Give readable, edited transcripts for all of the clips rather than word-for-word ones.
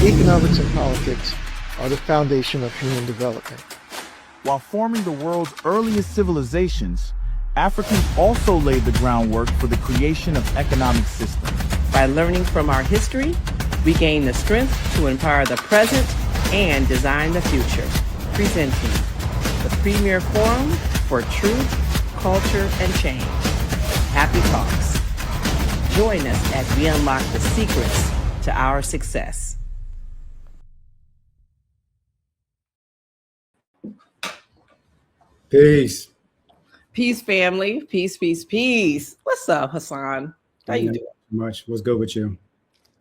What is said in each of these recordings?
Economics and politics are the foundation of human development. While forming the world's earliest civilizations, Africans also laid the groundwork for the creation of economic systems. By learning from our history, we gain the strength to empower the present and design the future. Presenting the premier forum for truth, culture, and change. Happy Talks. Join us as we unlock the secrets to our success. Peace. Peace, family. Peace, peace, peace. What's up, Hassan? How you doing? Much. What's good with you?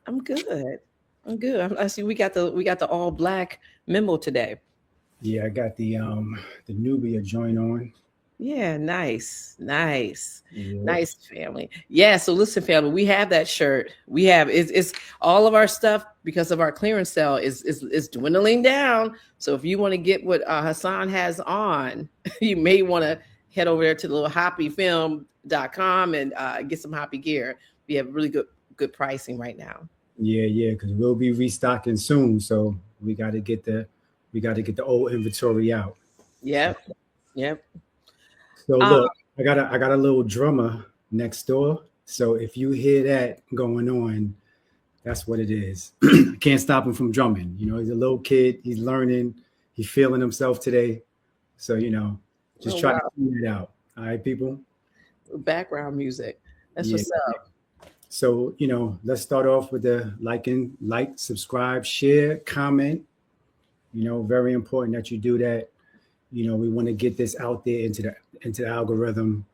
I'm good. I'm good. I see we got the all black memo today. Yeah, I got the Nubia joint on. Yeah, nice. Nice, family. Yeah, so listen, family, we have that shirt. We have it's all of our stuff because of our clearance sale is dwindling down. So if you want to get what Hassan has on, you may want to head over there to the little hoppyfilm.com and get some hoppy gear. We have really good pricing right now. Yeah, because we'll be restocking soon. So we gotta get the old inventory out. Yep. So look, I got a little drummer next door. So if you hear that going on, that's what it is. I can't stop him from drumming. You know, he's a little kid. He's learning. He's feeling himself today. So, just try to figure it out. All right, people? Background music. That's what's up. So, let's start off with the like, subscribe, share, comment. Very important that you do that. We want to get this out there into the algorithm.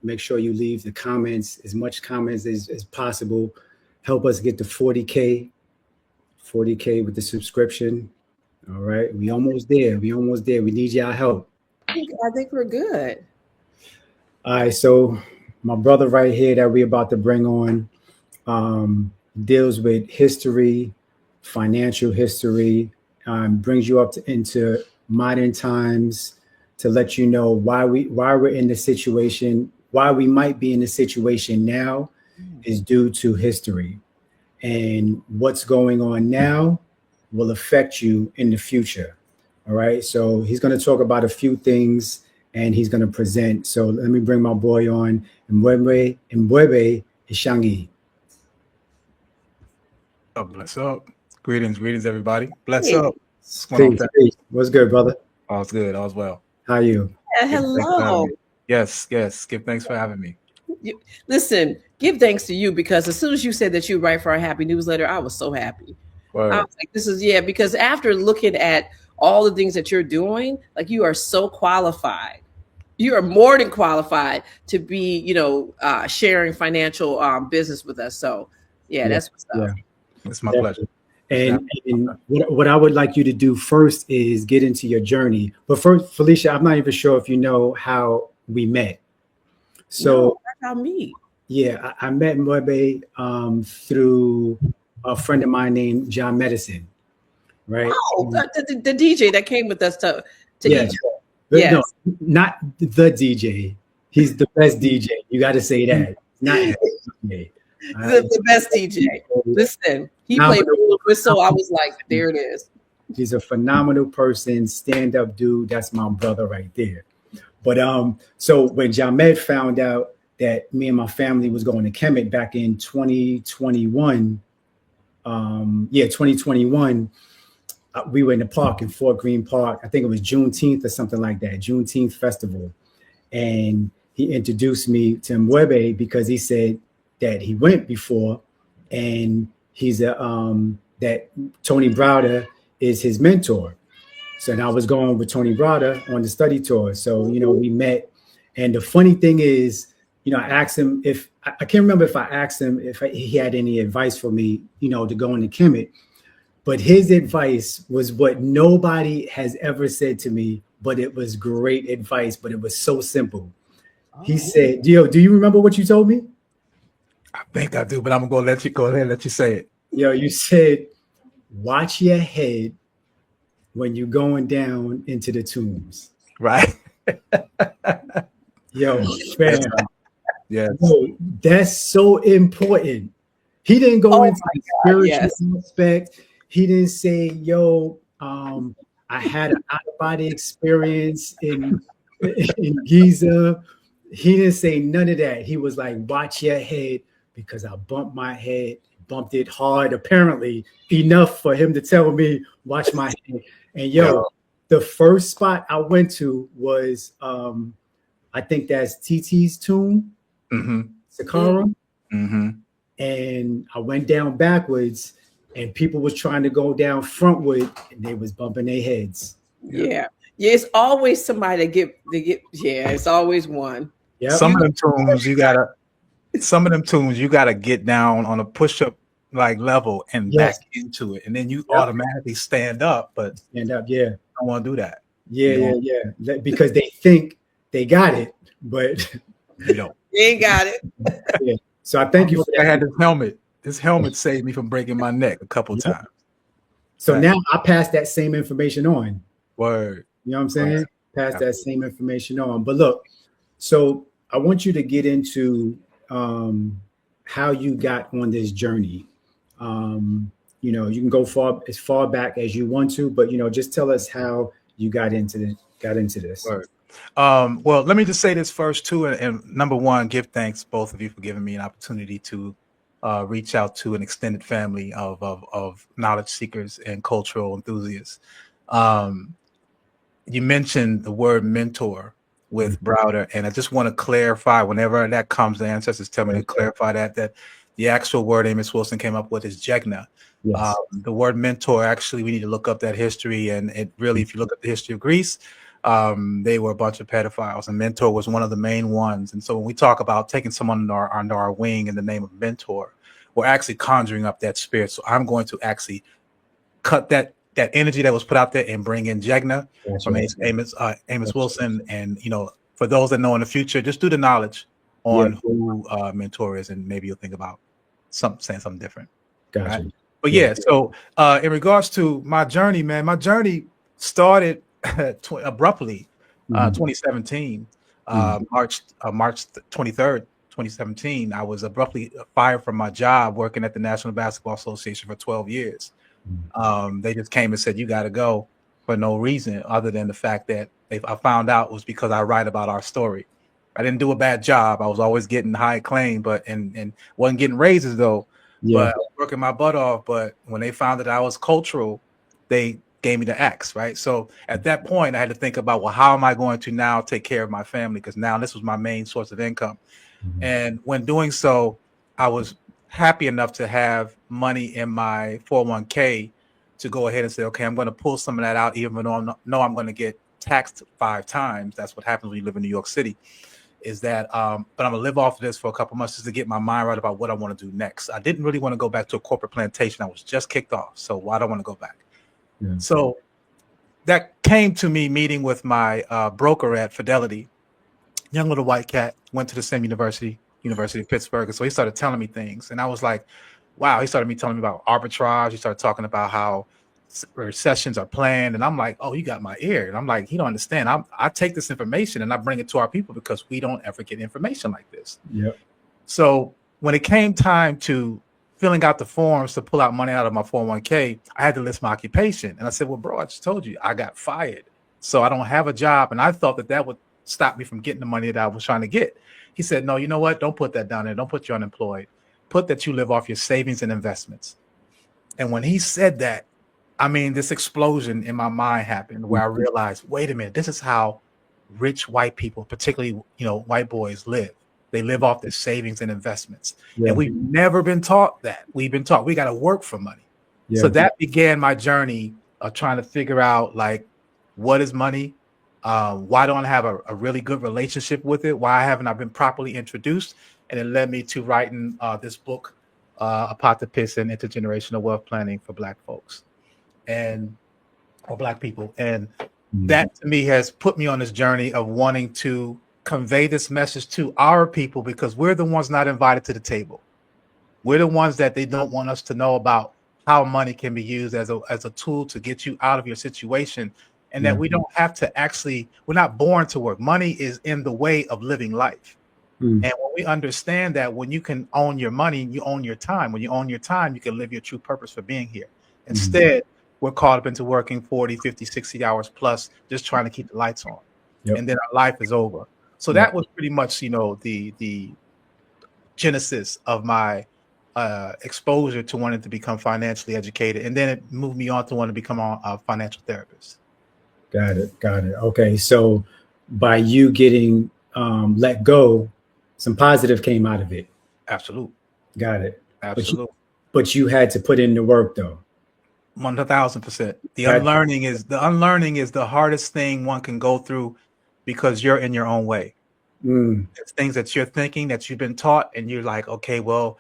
Make sure you leave the comments, as much comments as possible. Help us get to 40K with the subscription. All right. We almost there. We need y'all help. I think we're good. All right. So my brother right here that we're about to bring on deals with history, financial history, brings you up into modern times to let you know why we're in the situation, why we might be in the situation now is due to history. And what's going on now will affect you in the future. All right. So he's going to talk about a few things and he's going to present. So let me bring my boy on, Mbwebe Ishangi. Oh, bless up. Greetings, everybody. Bless Hey. up. Peace. What's good, brother? All's good. All's well. How are you? Yeah, hello. Yes. Give thanks for having me. Listen, give thanks to you because as soon as you said that you write for our happy newsletter, I was so happy. Word. I was like, because after looking at all the things that you're doing, like you are so qualified. You are more than qualified to be, sharing financial business with us. So that's what's up. Yeah. It's my pleasure. And what I would like you to do first is get into your journey. But first, Felicia, I'm not even sure if you know how we met. So that's how me. Yeah, I met Mbwebe through a friend of mine named John Medicine, right? Oh, the DJ that came with us to yes. Egypt. Yes. No, not the DJ. He's the best DJ. You got to say that. Not DJ. The best DJ. Listen, he played whistle. I was like, there it is. He's a phenomenal person, stand-up dude. That's my brother right there. But so when John Med found out that me and my family was going to Kemet back in 2021, we were in the park in Fort Greene Park. I think it was Juneteenth or something like that, Juneteenth festival. And he introduced me to Mbwebe because he said that he went before and he's that Tony Browder is his mentor. So now I was going with Tony Browder on the study tour. So, we met. And the funny thing is, I asked him if I can't remember if I asked him if he had any advice for me, to go into Kemet. But his advice was what nobody has ever said to me, but it was great advice, but it was so simple. He said, do you remember what you told me? I think I do, but I'm going to let you go ahead and let you say it. You said, watch your head when you're going down into the tombs. Right. Fam. Yeah. That's so important He didn't go Oh into my the God, spiritual yes. aspect. He didn't say, "Yo, I had an out of body experience in Giza." He didn't say none of that. He was like, "Watch your head," because I bumped my head, bumped it hard, apparently enough for him to tell me, "Watch my head." And Yeah. yo, the first spot I went to was, I think that's TT's tomb, Mm-hmm. Sakara. Mm-hmm. And I went down backwards, and people was trying to go down frontward, and they was bumping their heads. Yeah. Yeah. Yeah, it's always somebody yeah, it's always one. Yep. Some of them tunes you gotta get down on a push-up like level and back Yes. into it, and then you Yep. automatically stand up, but Stand up. Yeah. I don't want to do that. Yeah. You Yeah. don't, Yeah. Because they think they got it, but you don't. You ain't got it. yeah. So I thank you for I that. had this helmet. This helmet saved me from breaking my neck a couple Yep. times. So now I pass that same information on. Word. You know what I'm saying? Right. Pass that same information on. But look, so I want you to get into how you got on this journey. You know, you can go as far back as you want to, but just tell us how you got into this. Word. Well, let me just say this first too, and number one, give thanks both of you for giving me an opportunity to reach out to an extended family of knowledge seekers and cultural enthusiasts. You mentioned the word mentor with Browder, and I just want to clarify, whenever that comes, the ancestors tell me to clarify that the actual word Amos Wilson came up with is Jegna. Yes. The word mentor, actually, we need to look up that history, and it really, if you look at the history of Greece, they were a bunch of pedophiles, and mentor was one of the main ones. And so when we talk about taking someone under our wing in the name of mentor, we're actually conjuring up that spirit. So I'm going to actually cut that energy that was put out there and bring in Jegna from Amos Wilson. And for those that know in the future, just do the knowledge on who mentor is, and maybe you'll think about saying something different. Gotcha. Right? But so in regards to my journey, man, my journey started abruptly 2017, March 23rd, 2017. I was abruptly fired from my job working at the National Basketball Association for 12 years. They just came and said, you got to go, for no reason other than the fact that I found out was because I write about our story. I didn't do a bad job. I was always getting high acclaim, but and wasn't getting raises though. But I was working my butt off. But when they found that I was cultural, they gave me the axe, right? So at that point, I had to think about, well, how am I going to now take care of my family? Because now this was my main source of income. And when doing so, I was happy enough to have money in my 401k to go ahead and say, okay, I'm going to pull some of that out, even though I'm going to get taxed 5 times. That's what happens when you live in New York City. Is that, but I'm gonna live off of this for a couple months just to get my mind right about what I want to do next. I didn't really want to go back to a corporate plantation. I was just kicked off, so I don't want to go back. So that came to me meeting with my broker at Fidelity, young little white cat, went to the same University of Pittsburgh. And so he started telling me things, and I was like, wow. He started telling me about arbitrage. He started talking about how recessions are planned, and I'm like, oh, you got my ear. And I'm like, you don't understand. I take this information and I bring it to our people because we don't ever get information like this. So when it came time to filling out the forms to pull out money out of my 401k, I had to list my occupation. And I said, well, bro, I just told you I got fired, so I don't have a job. And I thought that would stop me from getting the money that I was trying to get. He said, no, you know what? Don't put that down there. Don't put you unemployed. Put that you live off your savings and investments. And when he said that, I mean, this explosion in my mind happened where I realized, wait a minute, this is how rich white people, particularly, white boys, live. They live off their savings and investments. And we've never been taught that. We've been taught we got to work for money. So that began my journey of trying to figure out, like, what is money? Why don't I have a really good relationship with it? Why haven't I been properly introduced? And it led me to writing this book, Apocalypse and Intergenerational Wealth Planning for Black folks. Or Black people. And that to me has put me on this journey of wanting to convey this message to our people, because we're the ones not invited to the table. We're the ones that they don't want us to know about how money can be used as a tool to get you out of your situation, and that we don't have to we're not born to work. Money is in the way of living life. Mm. And when we understand that when you can own your money, you own your time. When you own your time, you can live your true purpose for being here. Instead, we're caught up into working 40, 50, 60 hours plus, just trying to keep the lights on. Yep. And then our life is over. So Yep. that was pretty much, the genesis of my exposure to wanting to become financially educated. And then it moved me on to want to become a financial therapist. Got it. Got it. Okay. So by you getting let go, some positive came out of it. Absolute. Got it. Absolute. But you had to put in the work though. 1000%. The unlearning is the hardest thing one can go through because you're in your own way. It's things that you're thinking that you've been taught, and you're like, okay, well,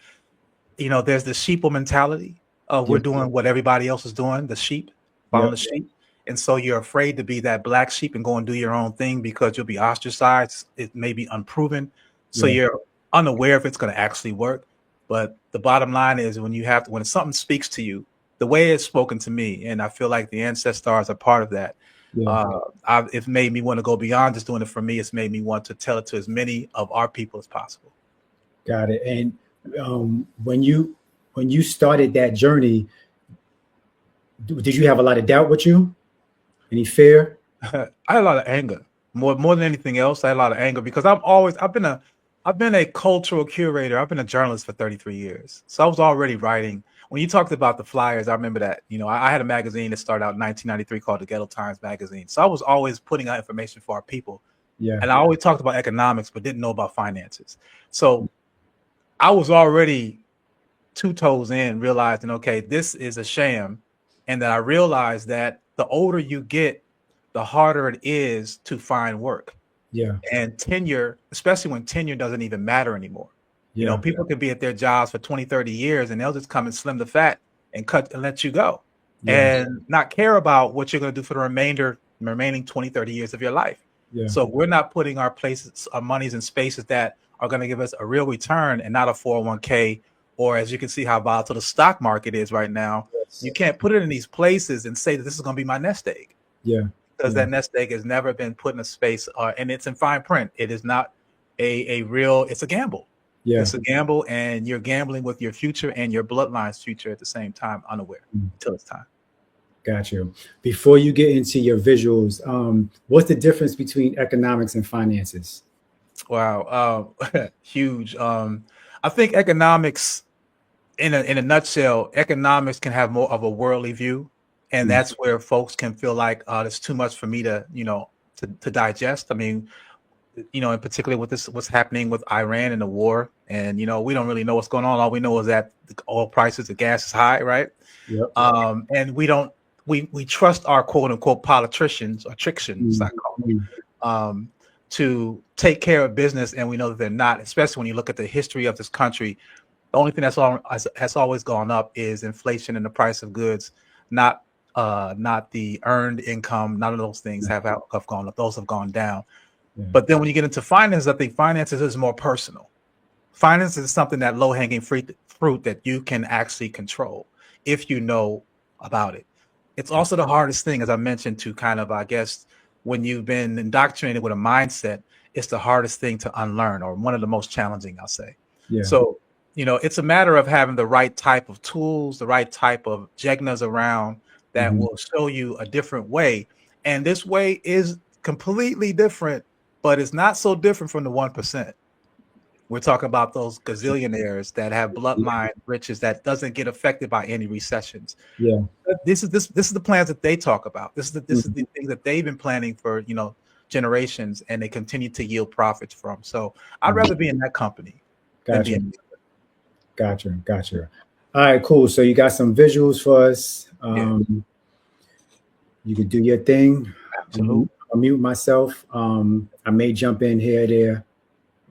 there's the sheeple mentality of we're doing what everybody else is doing, the sheep, following the sheep. And so you're afraid to be that black sheep and go and do your own thing because you'll be ostracized. It may be unproven. So you're unaware if it's going to actually work. But the bottom line is when something speaks to you, the way it's spoken to me, and I feel like the ancestors are part of that. It's made me want to go beyond just doing it for me. It's made me want to tell it to as many of our people as possible. Got it. And when you started that journey, did you have a lot of doubt with you? Any fear? I had a lot of anger. More than anything else, I had a lot of anger because I've been a cultural curator. I've been a journalist for 33 years. So I was already writing. When you talked about the flyers, I remember that. I had a magazine that started out in 1993 called the Ghetto Times magazine. So I was always putting out information for our people. Yeah. And I always talked about economics, but didn't know about finances. So I was already 2 toes in, realizing, okay, this is a sham. And then I realized that the older you get, the harder it is to find work. Yeah. And tenure, especially when tenure doesn't even matter anymore. Yeah. People can be at their jobs for 20, 30 years and they'll just come and slim the fat and cut and let you go and not care about what you're going to do for the remaining 20, 30 years of your life. Yeah. So we're not putting our monies in spaces that are going to give us a real return and not a 401k, or as you can see how volatile the stock market is right now. You can't put it in these places and say that this is going to be my nest egg. Yeah. Because that nest egg has never been put in a space, and it's in fine print. It is not it's a gamble. Yeah. It's a gamble, and you're gambling with your future and your bloodline's future at the same time, unaware until it's time. Got you. Before you get into your visuals, what's the difference between economics and finances? Wow. Huge. I think economics, in a nutshell, economics can have more of a worldly view. And that's where folks can feel like it's too much for me to digest. I mean, in particular with what's happening with Iran and the war, and we don't really know what's going on. All we know is that the oil prices, the gas is high, right? Yep. And we trust our quote unquote politicians or trictions, I call them, to take care of business, and we know that they're not. Especially when you look at the history of this country, the only thing has always gone up is inflation and the price of goods, not the earned income. None of those things have gone up. Those have gone down. Yeah. But then when you get into finance, I think finances is more personal. Finance is something that low-hanging fruit that you can actually control if you know about it. It's also the hardest thing, as I mentioned, to kind of, I guess, when you've been indoctrinated with a mindset, it's the hardest thing to unlearn, or one of the most challenging, I'll say. Yeah. So, it's a matter of having the right type of tools, the right type of jegnas around that will show you a different way. And this way is completely different, but it's not so different from the 1%. We're talking about those gazillionaires that have bloodline riches that doesn't get affected by any recessions. Yeah. This is the plans that they talk about. This is the things that they've been planning for, generations, and they continue to yield profits from. So I'd rather be in that company. Gotcha. All right, cool. So you got some visuals for us. You can do your thing. Absolutely. I'll mute myself. I may jump in here or there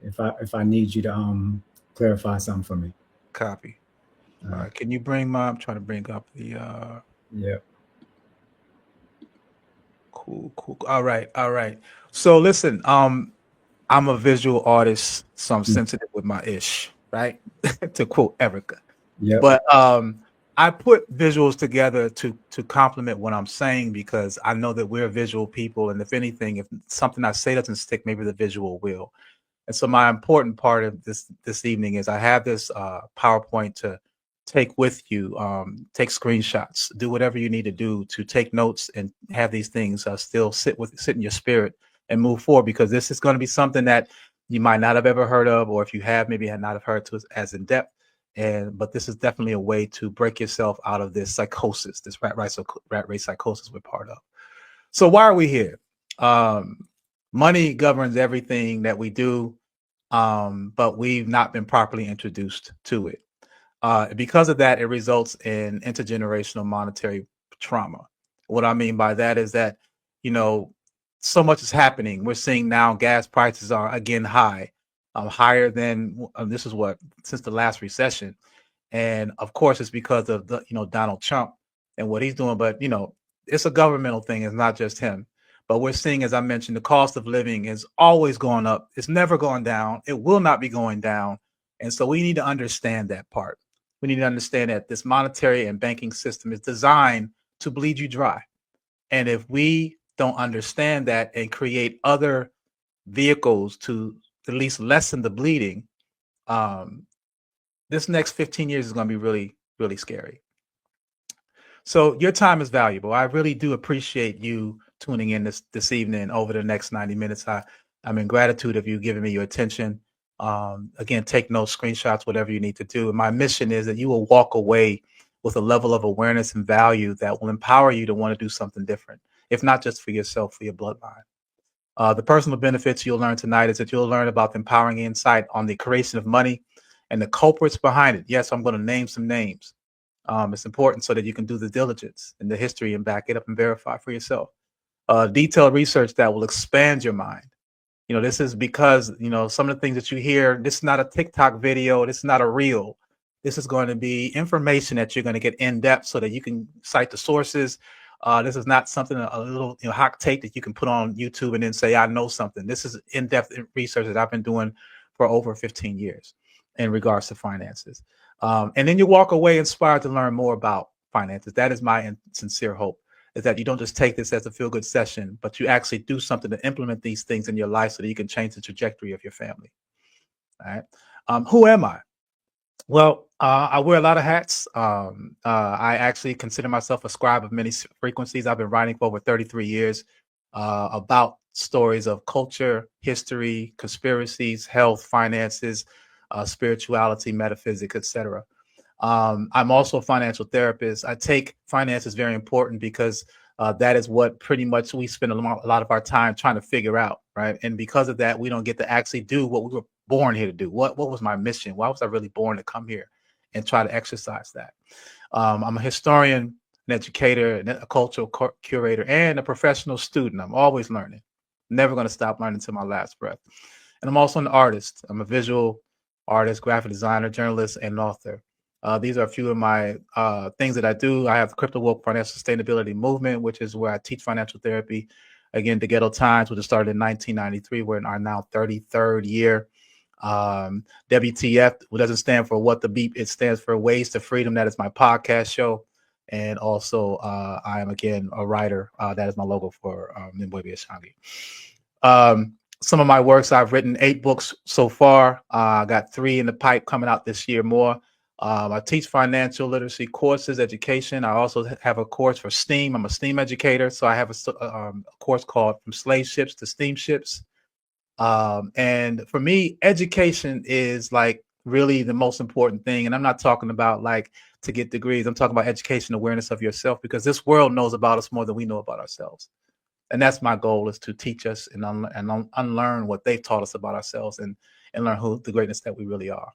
if I need you to clarify something for me. Copy. All right. Can you bring I'm trying to bring up the Yeah. Cool. All right. So listen, I'm a visual artist, so I'm sensitive with my ish, right? To quote Erica. Yeah. But I put visuals together to complement what I'm saying, because I know that we're visual people, and if anything, if something I say doesn't stick, maybe the visual will. And so my important part of this evening is I have this PowerPoint to take with you, take screenshots, do whatever you need to do to take notes and have these things still sit in your spirit and move forward, because this is going to be something that you might not have ever heard of, or if you have, maybe had not have heard to as in depth. But this is definitely a way to break yourself out of this psychosis, this rat race psychosis we're part of. So why are we here? Money governs everything that we do, but we've not been properly introduced to it. Because of that, it results in intergenerational monetary trauma. What I mean by that is that, so much is happening. We're seeing now gas prices are again high, higher than this is what since the last recession. And of course, it's because of Donald Trump and what he's doing. But it's a governmental thing. It's not just him. But we're seeing, as I mentioned, the cost of living is always going up. It's never going down. It will not be going down. And so we need to understand that part. We need to understand that this monetary and banking system is designed to bleed you dry. And if we don't understand that and create other vehicles to at least lessen the bleeding, this next 15 years is going to be really, really scary. So your time is valuable. I really do appreciate you tuning in this evening over the next 90 minutes. I'm in gratitude of you giving me your attention. Again, take notes, screenshots, whatever you need to do. And my mission is that you will walk away with a level of awareness and value that will empower you to want to do something different, if not just for yourself, for your bloodline. The personal benefits you'll learn tonight is that you'll learn about the empowering insight on the creation of money and the culprits behind it. Yes, I'm going to name some names. It's important so that you can do the diligence and the history and back it up and verify for yourself. Detailed research that will expand your mind. This is because, some of the things that you hear, this is not a TikTok video. This is not a reel. This is going to be information that you're going to get in depth so that you can cite the sources. This is not something, a little hot take that you can put on YouTube and then say, I know something. This is in-depth research that I've been doing for over 15 years in regards to finances. And then you walk away inspired to learn more about finances. That is my sincere hope, is that you don't just take this as a feel-good session, but you actually do something to implement these things in your life so that you can change the trajectory of your family. All right. Who am I? Well, I wear a lot of hats. I actually consider myself a scribe of many frequencies. I've been writing for over 33 years about stories of culture, history, conspiracies, health, finances, spirituality, metaphysics, etc. I'm also a financial therapist. I take finance as very important because that is what pretty much we spend a lot of our time trying to figure out, right? And because of that, we don't get to actually do what we were born here to do. What was my mission? Why was I really born to come here and try to exercise that? I'm a historian, an educator, a cultural curator, and a professional student. I'm always learning. Never going to stop learning till my last breath. And I'm also an artist. I'm a visual artist, graphic designer, journalist, and author. These are a few of my things that I do. I have the Crypto Woke Financial Sustainability Movement, which is where I teach financial therapy. Again, the Ghetto Times, which started in 1993. We're in our now 33rd year. WTF, which doesn't stand for What the Beep, it stands for Ways to Freedom. That is my podcast show. And also, I am, again, a writer. That is my logo for Ishangi. Some of my works, I've written 8 books so far. I got 3 in the pipe coming out this year more. I teach financial literacy courses, education. I also have a course for STEAM. I'm a STEAM educator. So I have a course called From Slave Ships to Steamships. And for me, education is like really the most important thing. And I'm not talking about like to get degrees. I'm talking about education, awareness of yourself, because this world knows about us more than we know about ourselves. And that's my goal, is to teach us and unlearn what they've taught us about ourselves and learn who the greatness that we really are.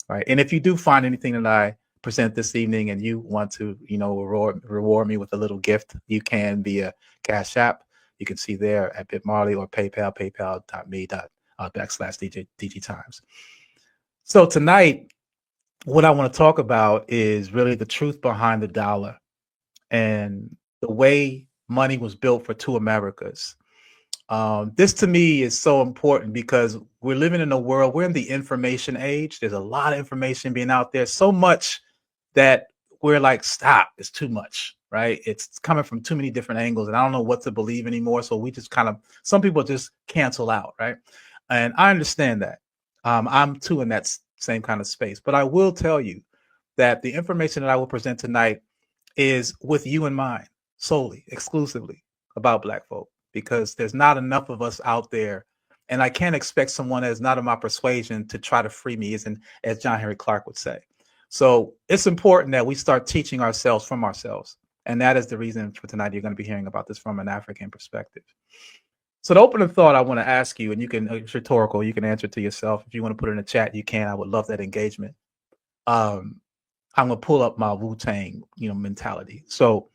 Right. And if you do find anything that I present this evening and you want to, reward me with a little gift, you can via Cash App. You can see there at Bitmarley or PayPal, paypal.me/DG Times. So tonight, what I want to talk about is really the truth behind the dollar and the way money was built for 2 Americas. This to me is so important because we're living in a world, we're in the information age. There's a lot of information being out there, so much that we're like, stop, it's too much, right? It's coming from too many different angles and I don't know what to believe anymore. So we just some people just cancel out, right? And I understand that. I'm too in that same kind of space. But I will tell you that the information that I will present tonight is with you in mind, solely, exclusively about Black folk, because there's not enough of us out there. And I can't expect someone that's not of my persuasion to try to free me, as John Henry Clark would say. So it's important that we start teaching ourselves from ourselves. And that is the reason for tonight you're going to be hearing about this from an African perspective. So the opening thought I want to ask you, and you can, it's rhetorical, you can answer it to yourself. If you want to put it in the chat, you can. I would love that engagement. I'm gonna pull up my Wu-Tang, mentality. So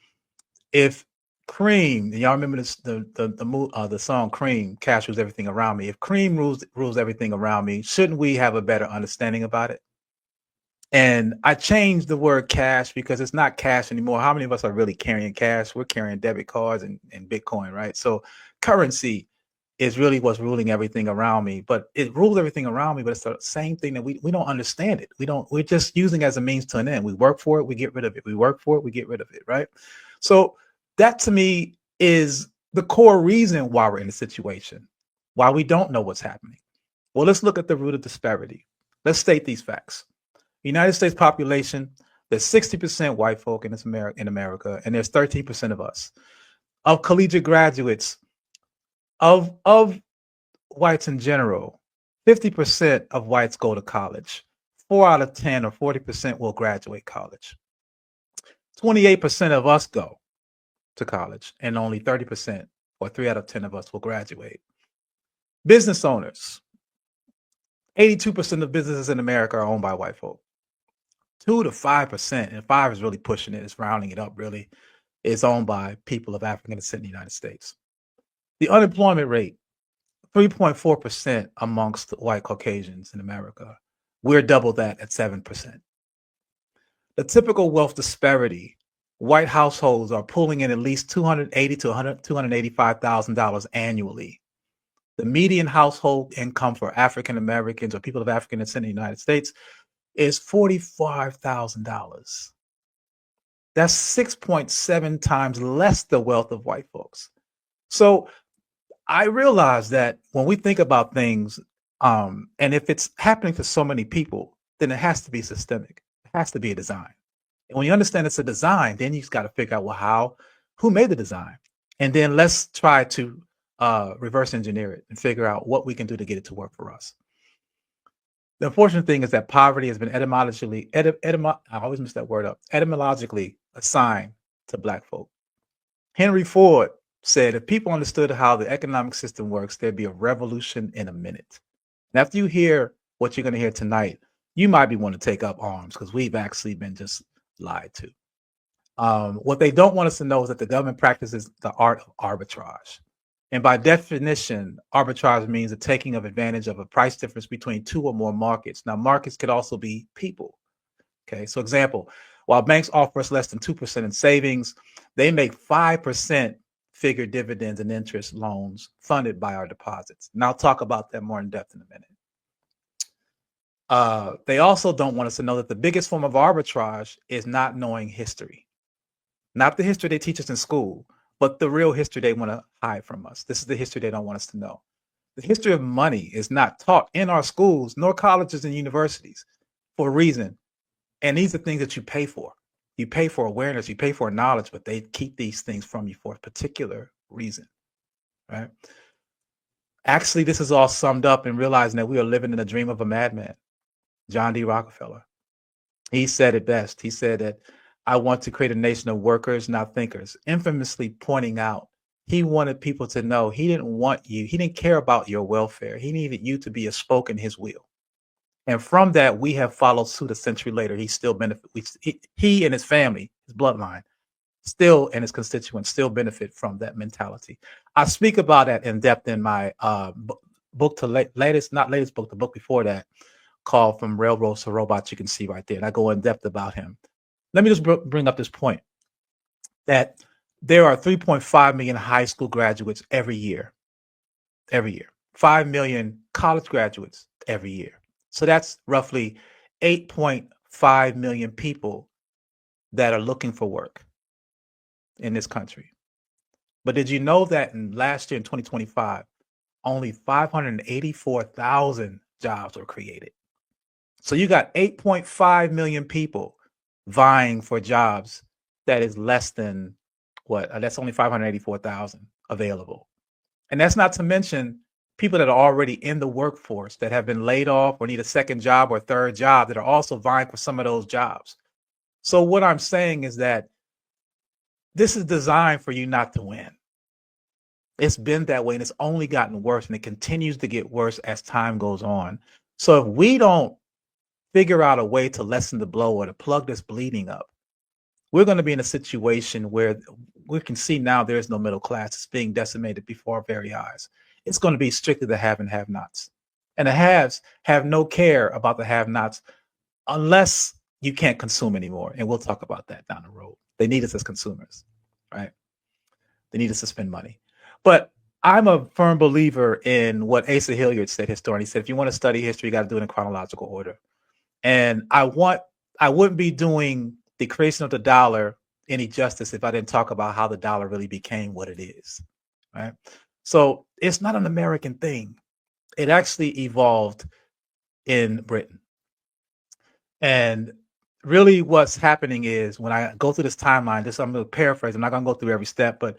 if Cream, y'all remember this, the song Cream, Cash Rules Everything Around Me. If Cream rules everything around me, shouldn't we have a better understanding about it? And I changed the word cash because it's not cash anymore. How many of us are really carrying cash? We're carrying debit cards and Bitcoin, right? So currency is really what's ruling everything around me, but it rules everything around me, but it's the same thing that we don't understand it. We're just using it as a means to an end. We work for it, we get rid of it. We work for it, we get rid of it, right? So that to me is the core reason why we're in a situation, why we don't know what's happening. Well, let's look at the root of disparity. Let's state these facts. United States population, there's 60% white folk in America, and there's 13% of us. Of collegiate graduates, of whites in general, 50% of whites go to college. 4 out of 10 or 40% will graduate college. 28% of us go to college, and only 30% or 3 out of 10 of us will graduate. Business owners, 82% of businesses in America are owned by white folk. 2 to 5%, and 5 is really pushing it, it's rounding it up really, is owned by people of African descent in the United States. The unemployment rate, 3.4% amongst white Caucasians in America. We're double that at 7%. The typical wealth disparity, white households are pulling in at least $280,000 to $285,000 annually. The median household income for African Americans or people of African descent in the United States is $45,000. That's 6.7 times less the wealth of white folks. So I realize that when we think about things, and if it's happening to so many people, then it has to be systemic. It has to be a design. And when you understand it's a design, then you just got to figure out, well, who made the design? And then let's try to reverse engineer it and figure out what we can do to get it to work for us. The unfortunate thing is that poverty has been etymologically assigned to Black folk. Henry Ford said, if people understood how the economic system works, there'd be a revolution in a minute. And after you hear what you're going to hear tonight, you might be wanting to take up arms because we've actually been just lied to. What they don't want us to know is that the government practices the art of arbitrage. And by definition, arbitrage means the taking of advantage of a price difference between 2 or more markets. Now, markets could also be people. Okay, so example, while banks offer us less than 2% in savings, they make 5% figure dividends and interest loans funded by our deposits. And I'll talk about that more in depth in a minute. They also don't want us to know that the biggest form of arbitrage is not knowing history. Not the history they teach us in school, but the real history they want to hide from us. This is the history they don't want us to know. The history of money is not taught in our schools, nor colleges and universities for a reason. And these are things that you pay for. You pay for awareness, you pay for knowledge, but they keep these things from you for a particular reason, right? Actually, this is all summed up in realizing that we are living in a dream of a madman. John D. Rockefeller. He said it best. He said that I want to create a nation of workers, not thinkers, infamously pointing out he wanted people to know he didn't want you. He didn't care about your welfare. He needed you to be a spoke in his wheel. And from that, we have followed suit a century later. He still benefits. He and his family, his bloodline, still and his constituents still benefit from that mentality. I speak about that in depth in my book the book before that, called From Railroads to Robots. You can see right there. And I go in depth about him. Let me just bring up this point that there are 3.5 million high school graduates every year. 5 million college graduates every year. So that's roughly 8.5 million people that are looking for work in this country. But did you know that last year in 2025, only 584,000 jobs were created. So you got 8.5 million people vying for jobs. That is less than what? That's only 584,000 available. And that's not to mention people that are already in the workforce that have been laid off or need a second job or third job that are also vying for some of those jobs. So what I'm saying is that this is designed for you not to win. It's been that way, and it's only gotten worse, and it continues to get worse as time goes on. So if we don't figure out a way to lessen the blow or to plug this bleeding up, we're going to be in a situation where we can see now there is no middle class. It's being decimated before our very eyes. It's going to be strictly the have and have-nots. And the haves have no care about the have-nots unless you can't consume anymore. And we'll talk about that down the road. They need us as consumers, right? They need us to spend money. But I'm a firm believer in what Asa Hilliard said, historian. He said, if you want to study history, you got to do it in chronological order. And I wouldn't be doing the creation of the dollar any justice if I didn't talk about how the dollar really became what it is, right? So it's not an American thing. It actually evolved in Britain. And really what's happening is when I go through this timeline, I'm going to paraphrase. I'm not going to go through every step, but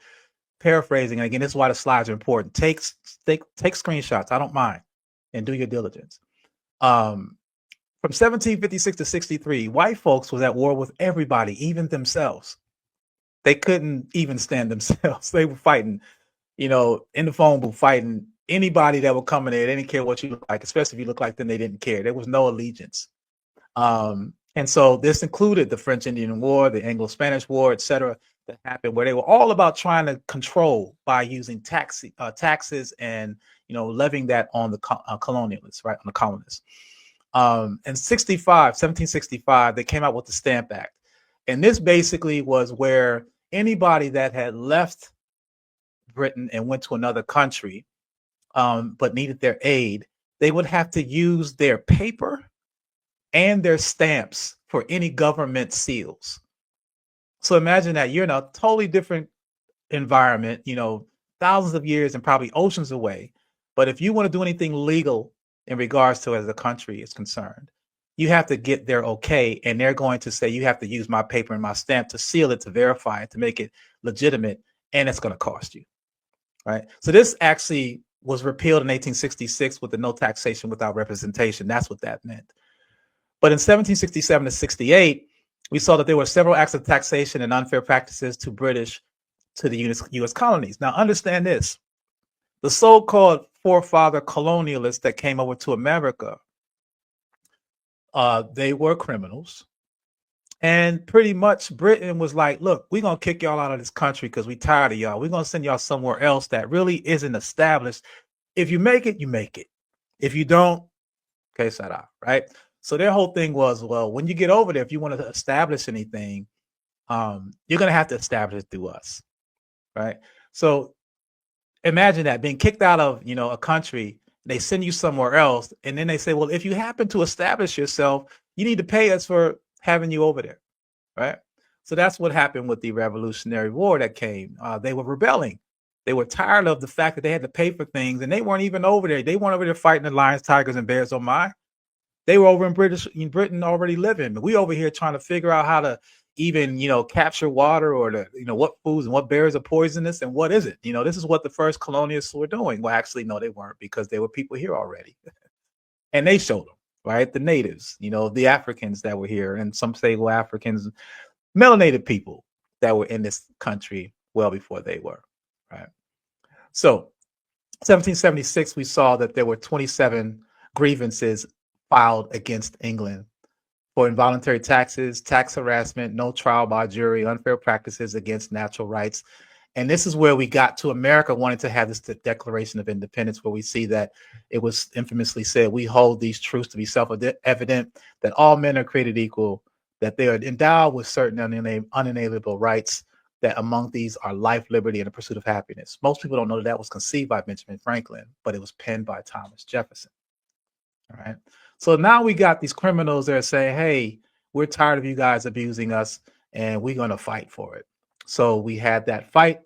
paraphrasing. And again, this is why the slides are important. Take screenshots. I don't mind. And do your diligence. From 1756 to 63, white folks was at war with everybody, even themselves. They couldn't even stand themselves. They were fighting, in the phone booth, fighting anybody that would come in there. They didn't care what you look like, especially if you look like them, they didn't care. There was no allegiance. And so this included the French-Indian War, the Anglo-Spanish War, etc., that happened, where they were all about trying to control by using taxes and, levying that on the colonialists, right, on the colonists. In 1765, they came out with the Stamp Act. And this basically was where anybody that had left Britain and went to another country, but needed their aid, they would have to use their paper and their stamps for any government seals. So imagine that you're in a totally different environment, thousands of years and probably oceans away. But if you want to do anything legal in regards to as a country is concerned, you have to get their okay. And they're going to say, you have to use my paper and my stamp to seal it, to verify it, to make it legitimate. And it's going to cost you. Right. So this actually was repealed in 1866 with the no taxation without representation. That's what that meant. But in 1767 to 68, we saw that there were several acts of taxation and unfair practices to the U.S. colonies. Now, understand this. The so-called forefather colonialists that came over to America, they were criminals. And pretty much Britain was like, look, we're going to kick y'all out of this country because we're tired of y'all. We're going to send y'all somewhere else that really isn't established. If you make it, you make it. If you don't, okay, shut up, right? So their whole thing was, well, when you get over there, if you want to establish anything, you're going to have to establish it through us, right? So imagine that, being kicked out of, a country, they send you somewhere else, and then they say, well, if you happen to establish yourself, you need to pay us for having you over there, right? So that's what happened with the Revolutionary War that came. They were rebelling. They were tired of the fact that they had to pay for things, and they weren't even over there. They weren't over there fighting the lions, tigers, and bears, oh my. They were over in Britain already living. We over here trying to figure out how to even, capture water or what foods and what berries are poisonous and what isn't. This is what the first colonialists were doing. Well, actually, no, they weren't, because there were people here already. And they showed them, right? The natives, the Africans that were here, and some say, well, Africans, melanated people that were in this country well before they were, right? So 1776, we saw that there were 27 grievances filed against England for involuntary taxes, tax harassment, no trial by jury, unfair practices against natural rights. And this is where we got to America wanting to have this Declaration of Independence, where we see that it was infamously said, we hold these truths to be self-evident, that all men are created equal, that they are endowed with certain unalienable rights, that among these are life, liberty, and the pursuit of happiness. Most people don't know that was conceived by Benjamin Franklin, but it was penned by Thomas Jefferson. All right. So now we got these criminals that are saying, hey, we're tired of you guys abusing us, and we're going to fight for it. So we had that fight.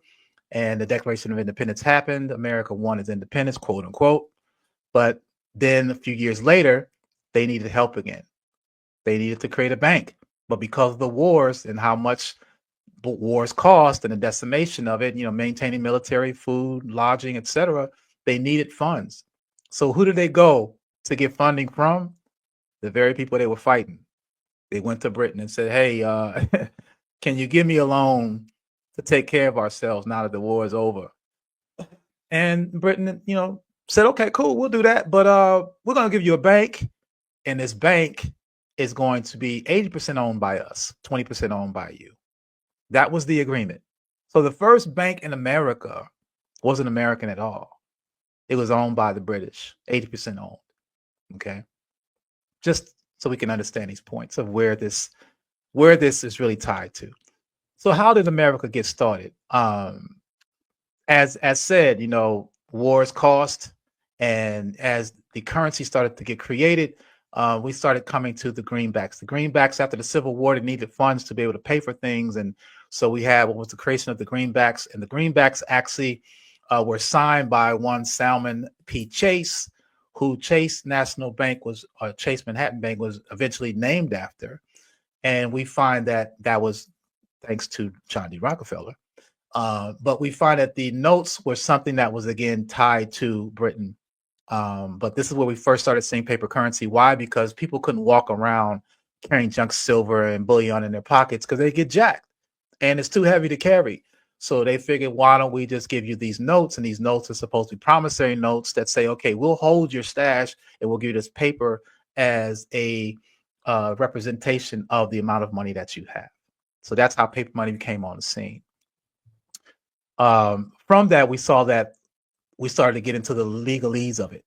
and the Declaration of Independence happened. America won its independence, quote unquote. But then a few years later, they needed help again. They needed to create a bank. But because of the wars and how much wars cost and the decimation of it, maintaining military, food, lodging, etc., they needed funds. So who did they go to get funding from? The very people they were fighting. They went to Britain and said, hey, can you give me a loan to take care of ourselves now that the war is over? And Britain, said, okay, cool, we'll do that. But we're going to give you a bank. And this bank is going to be 80% owned by us, 20% owned by you. That was the agreement. So the first bank in America wasn't American at all. It was owned by the British, 80% owned. Okay. Just so we can understand these points of where this is really tied to. So how did America get started? As said, wars cost, and as the currency started to get created, we started coming to the greenbacks. The greenbacks, after the Civil War, they needed funds to be able to pay for things, and so we had what was the creation of the greenbacks. And the greenbacks actually were signed by one Salmon P. Chase, who Chase National Bank was, Chase Manhattan Bank was eventually named after. And we find that was thanks to John D. Rockefeller. But we find that the notes were something that was, again, tied to Britain. But this is where we first started seeing paper currency. Why? Because people couldn't walk around carrying junk silver and bullion in their pockets because they get jacked and it's too heavy to carry. So they figured, why don't we just give you these notes? And these notes are supposed to be promissory notes that say, okay, we'll hold your stash and we'll give you this paper as a representation of the amount of money that you have. So that's how paper money came on the scene. From that, we saw that we started to get into the legalese of it.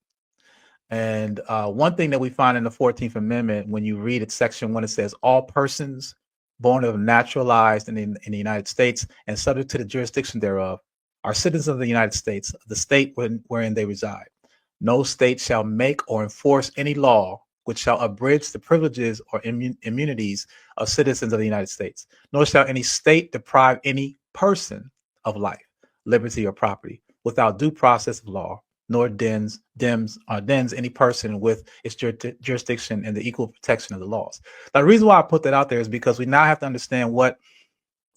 And one thing that we find in the 14th Amendment, when you read it, section 1, it says all persons born of naturalized in the United States and subject to the jurisdiction thereof are citizens of the United States, the state wherein they reside. No state shall make or enforce any law which shall abridge the privileges or immunities of citizens of the United States, nor shall any state deprive any person of life, liberty, or property without due process of law, nor dens any person with its jurisdiction and the equal protection of the laws. Now, the reason why I put that out there is because we now have to understand what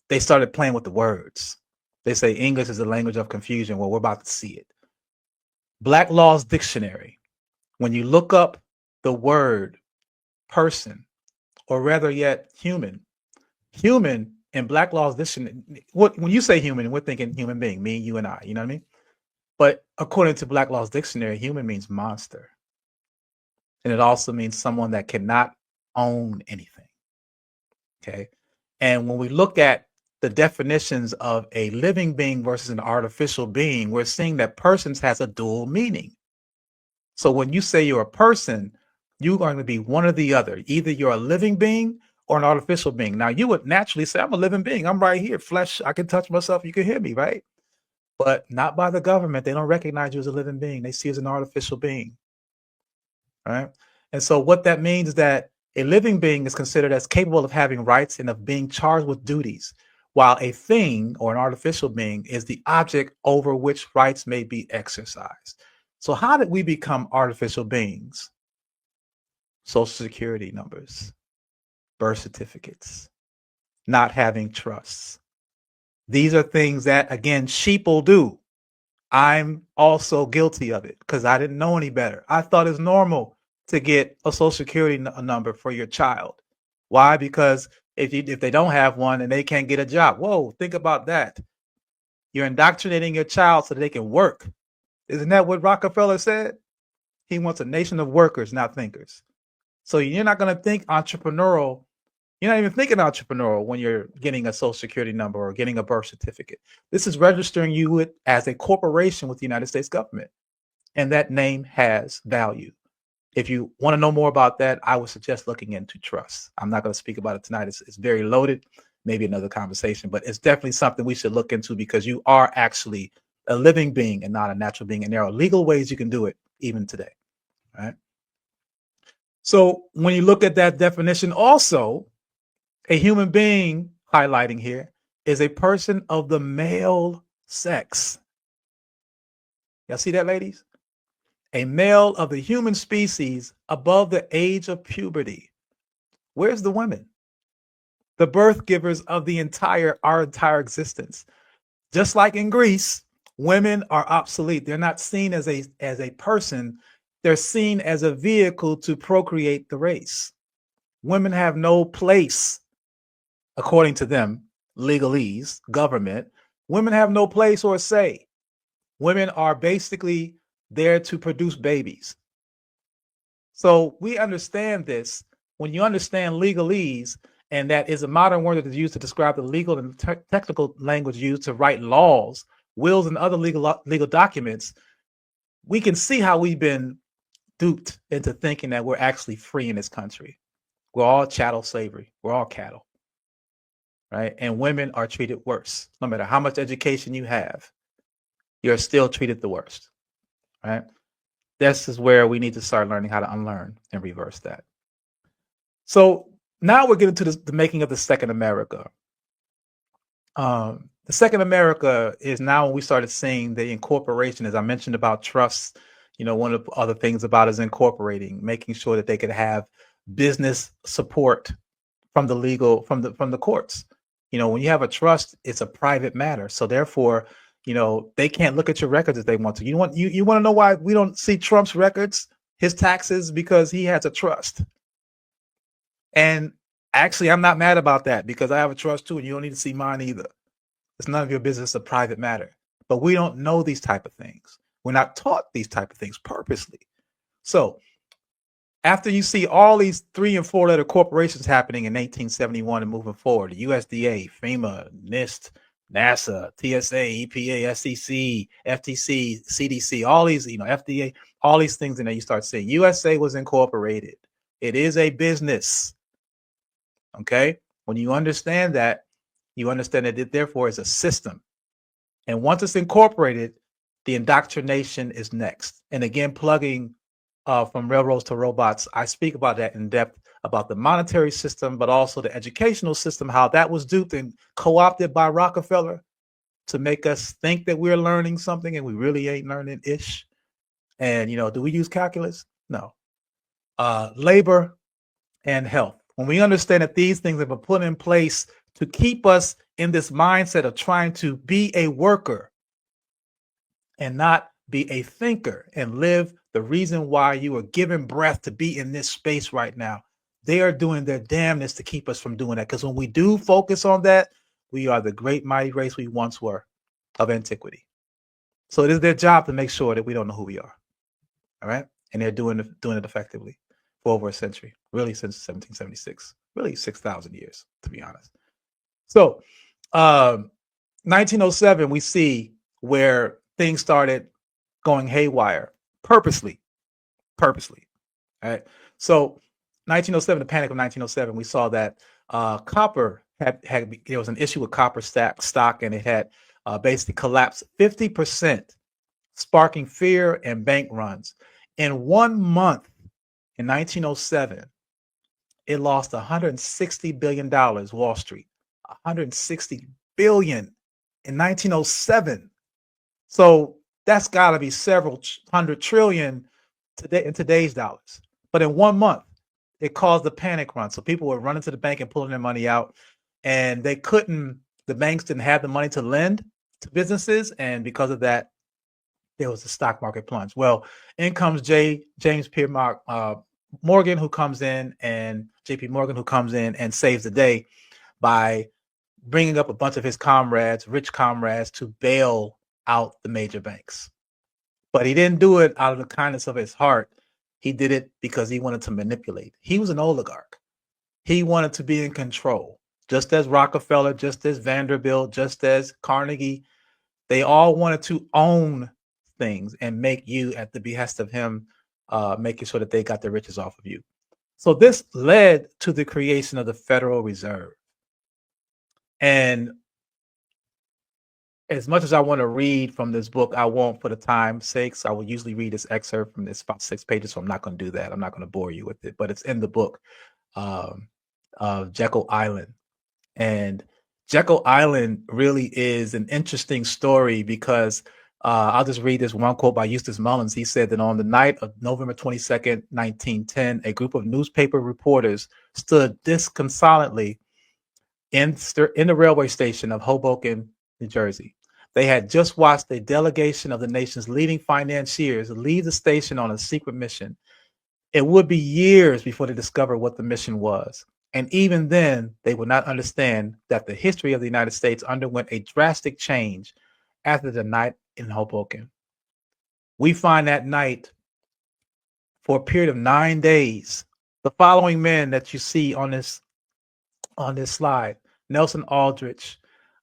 they started playing with the words. They say English is the language of confusion. Well, we're about to see it. Black Law's Dictionary, when you look up the word person, or rather yet human in Black Law's Dictionary, when you say human, we're thinking human being, me, you, and I, you know what I mean? But according to Black Law's Dictionary, human means monster. And it also means someone that cannot own anything. Okay. And when we look at the definitions of a living being versus an artificial being, we're seeing that persons has a dual meaning. So when you say you're a person, you're going to be one or the other. Either you're a living being or an artificial being. Now, you would naturally say, I'm a living being. I'm right here. Flesh, I can touch myself. You can hear me, right? But not by the government. They don't recognize you as a living being. They see you as an artificial being. Right? And so what that means is that a living being is considered as capable of having rights and of being charged with duties, while a thing or an artificial being is the object over which rights may be exercised. So how did we become artificial beings? Social security numbers, birth certificates, not having trusts. These are things that, again, sheeple do. I'm also guilty of it because I didn't know any better. I thought it's normal to get a social security number for your child. Why? Because if they don't have one and they can't get a job, whoa, think about that. You're indoctrinating your child so that they can work. Isn't that what Rockefeller said? He wants a nation of workers, not thinkers. So you're not going to think entrepreneurial. You're not even thinking entrepreneurial when you're getting a social security number or getting a birth certificate. This is registering you as a corporation with the United States government. And that name has value. If you want to know more about that, I would suggest looking into trust. I'm not going to speak about it tonight. It's very loaded, maybe another conversation, but it's definitely something we should look into because you are actually a living being and not a natural being. And there are legal ways you can do it even today. Right? So when you look at that definition, also a human being, highlighting here, is a person of the male sex. Y'all see that, ladies? A male of the human species above the age of puberty. Where's the women? The birth givers of our entire existence. Just like in Greece, women are obsolete. They're not seen as a person. They're seen as a vehicle to procreate the race. Women have no place, according to them, legalese, government. Women have no place or say. Women are basically there to produce babies. So we understand this. When you understand legalese, and that is a modern word that is used to describe the legal and technical language used to write laws, wills, and other legal documents, we can see how we've been duped into thinking that we're actually free in this country. We're all chattel slavery. We're all cattle, right? And women are treated worse. No matter how much education you have, you're still treated the worst, right? This is where we need to start learning how to unlearn and reverse that. So now we're getting to the making of the Second America. The Second America is now when we started seeing the incorporation, as I mentioned about trusts. One of the other things about is incorporating, making sure that they could have business support from the courts. When you have a trust, it's a private matter. So therefore, they can't look at your records if they want to. You want to know why we don't see Trump's records, his taxes? Because he has a trust. And actually, I'm not mad about that, because I have a trust too, and you don't need to see mine either. It's none of your business, it's a private matter. But we don't know these type of things. We're not taught these type of things purposely. So after you see all these 3- and 4-letter corporations happening in 1871 and moving forward, the USDA, FEMA, NIST, NASA, TSA, EPA, SEC, FTC, CDC, all these, FDA, all these things, and then you start seeing USA was incorporated. It is a business. Okay. When you understand that, you understand that it therefore is a system. And once it's incorporated, the indoctrination is next. And again, plugging from railroads to robots, I speak about that in depth, about the monetary system, but also the educational system, how that was duped and co-opted by Rockefeller to make us think that we're learning something and we really ain't learning ish. And, do we use calculus? No. Labor and health. When we understand that these things have been put in place to keep us in this mindset of trying to be a worker and not be a thinker and live the reason why you are given breath to be in this space right now, they are doing their damnness to keep us from doing that. Because when we do focus on that, we are the great mighty race we once were of antiquity. So it is their job to make sure that we don't know who we are. All right. And they're doing it effectively for over a century, really since 1776, really 6,000 years, to be honest. So 1907, we see where things started going haywire purposely. All right. So 1907, the panic of 1907, we saw that copper there was an issue with copper stock, and it had basically collapsed 50%, sparking fear and bank runs. In 1 month, in 1907, it lost $160 billion, Wall Street, $160 billion in 1907. So that's got to be several hundred trillion today in today's dollars. But in 1 month, it caused a panic run. So people were running to the bank and pulling their money out, and the banks didn't have the money to lend to businesses. And because of that, there was a stock market plunge. Well, in comes James Pierpont Morgan, who comes in, and JP Morgan, who comes in and saves the day by bringing up a bunch of his rich comrades, to bail out the major banks. But he didn't do it out of the kindness of his heart. He did it because he wanted to manipulate. He was an oligarch. He wanted to be in control, just as Rockefeller, just as Vanderbilt, just as Carnegie. They all wanted to own things and make you at the behest of him, making sure that they got the riches off of you. So this led to the creation of the Federal Reserve. And as much as I want to read from this book, I won't for the time's sake. So I will usually read this excerpt from this, about 6 pages. So I'm not going to do that. I'm not going to bore you with it, but it's in the book of Jekyll Island. And Jekyll Island really is an interesting story because I'll just read this one quote by Eustace Mullins. He said that on the night of November 22nd, 1910, a group of newspaper reporters stood disconsolately in the railway station of Hoboken, New Jersey. They had just watched a delegation of the nation's leading financiers leave the station on a secret mission. It would be years before they discovered what the mission was. And even then, they would not understand that the history of the United States underwent a drastic change after the night in Hoboken. We find that night for a period of 9 days. The following men that you see on this slide: Nelson Aldrich,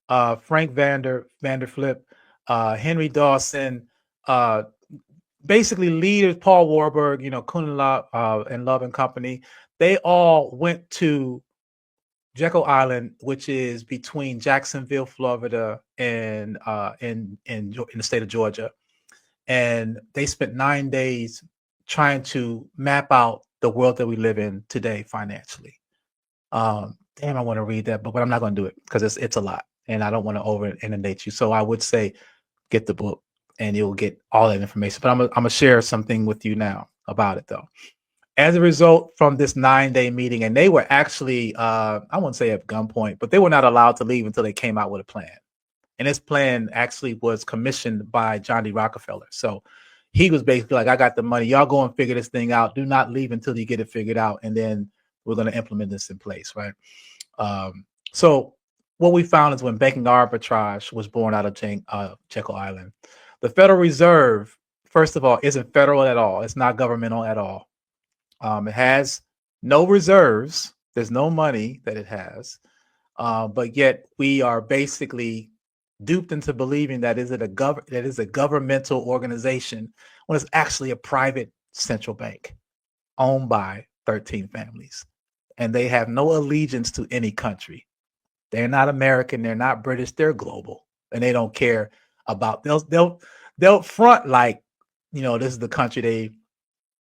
Frank Vanderflip, Henry Dawson, basically leaders, Paul Warburg, Kuhn and Love and Company. They all went to Jekyll Island, which is between Jacksonville, Florida, and in the state of Georgia. And they spent 9 days trying to map out the world that we live in today financially. Damn, I want to read that book, but I'm not going to do it because it's a lot, and I don't want to over inundate you. So I would say get the book, and you'll get all that information. But I'm gonna share something with you now about it, though. As a result from this 9-day meeting, and they were actually, I wouldn't say at gunpoint, but they were not allowed to leave until they came out with a plan. And this plan actually was commissioned by John D. Rockefeller. So he was basically like, I got the money. Y'all go and figure this thing out. Do not leave until you get it figured out. And then we're going to implement this in place, right? So what we found is when banking arbitrage was born out of Jekyll Island, the Federal Reserve, first of all, isn't federal at all. It's not governmental at all. It has no reserves. There's no money that it has. But yet we are basically duped into believing that is a governmental organization when it's actually a private central bank owned by 13 families. And they have no allegiance to any country. They're not American. They're not British. They're global. And they don't care about, they'll front like, this is the country they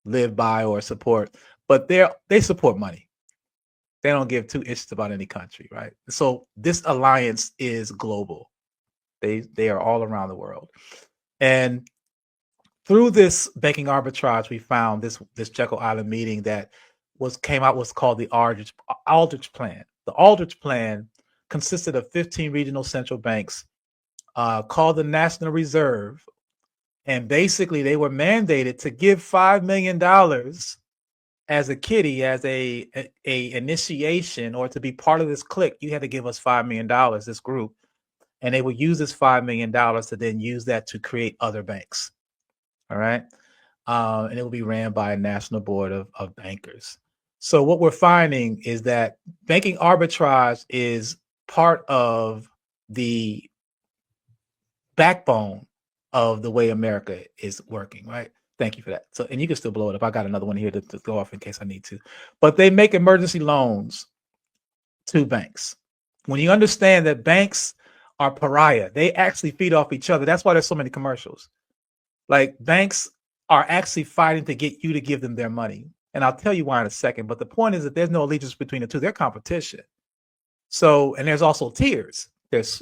live by or support, but they support money. They don't give two inches about any country, right? So this alliance is global. They are all around the world. And through this banking arbitrage, we found this Jekyll Island meeting that came out what's called the Aldrich Plan. The Aldrich Plan consisted of 15 regional central banks called the National Reserve. And basically, they were mandated to give $5 million as a kiddie, as a initiation, or to be part of this clique. You had to give us $5 million, this group. And they would use this $5 million to then use that to create other banks. All right. And it will be ran by a national board of bankers. So what we're finding is that banking arbitrage is part of the backbone of the way America is working, right? Thank you for that. So, and you can still blow it up. I got another one here to go off in case I need to. But they make emergency loans to banks. When you understand that banks are pariah, they actually feed off each other. That's why there's so many commercials. Like, banks are actually fighting to get you to give them their money. And I'll tell you why in a second. But the point is that there's no allegiance between the two. They're competition. So, and there's also tiers. There's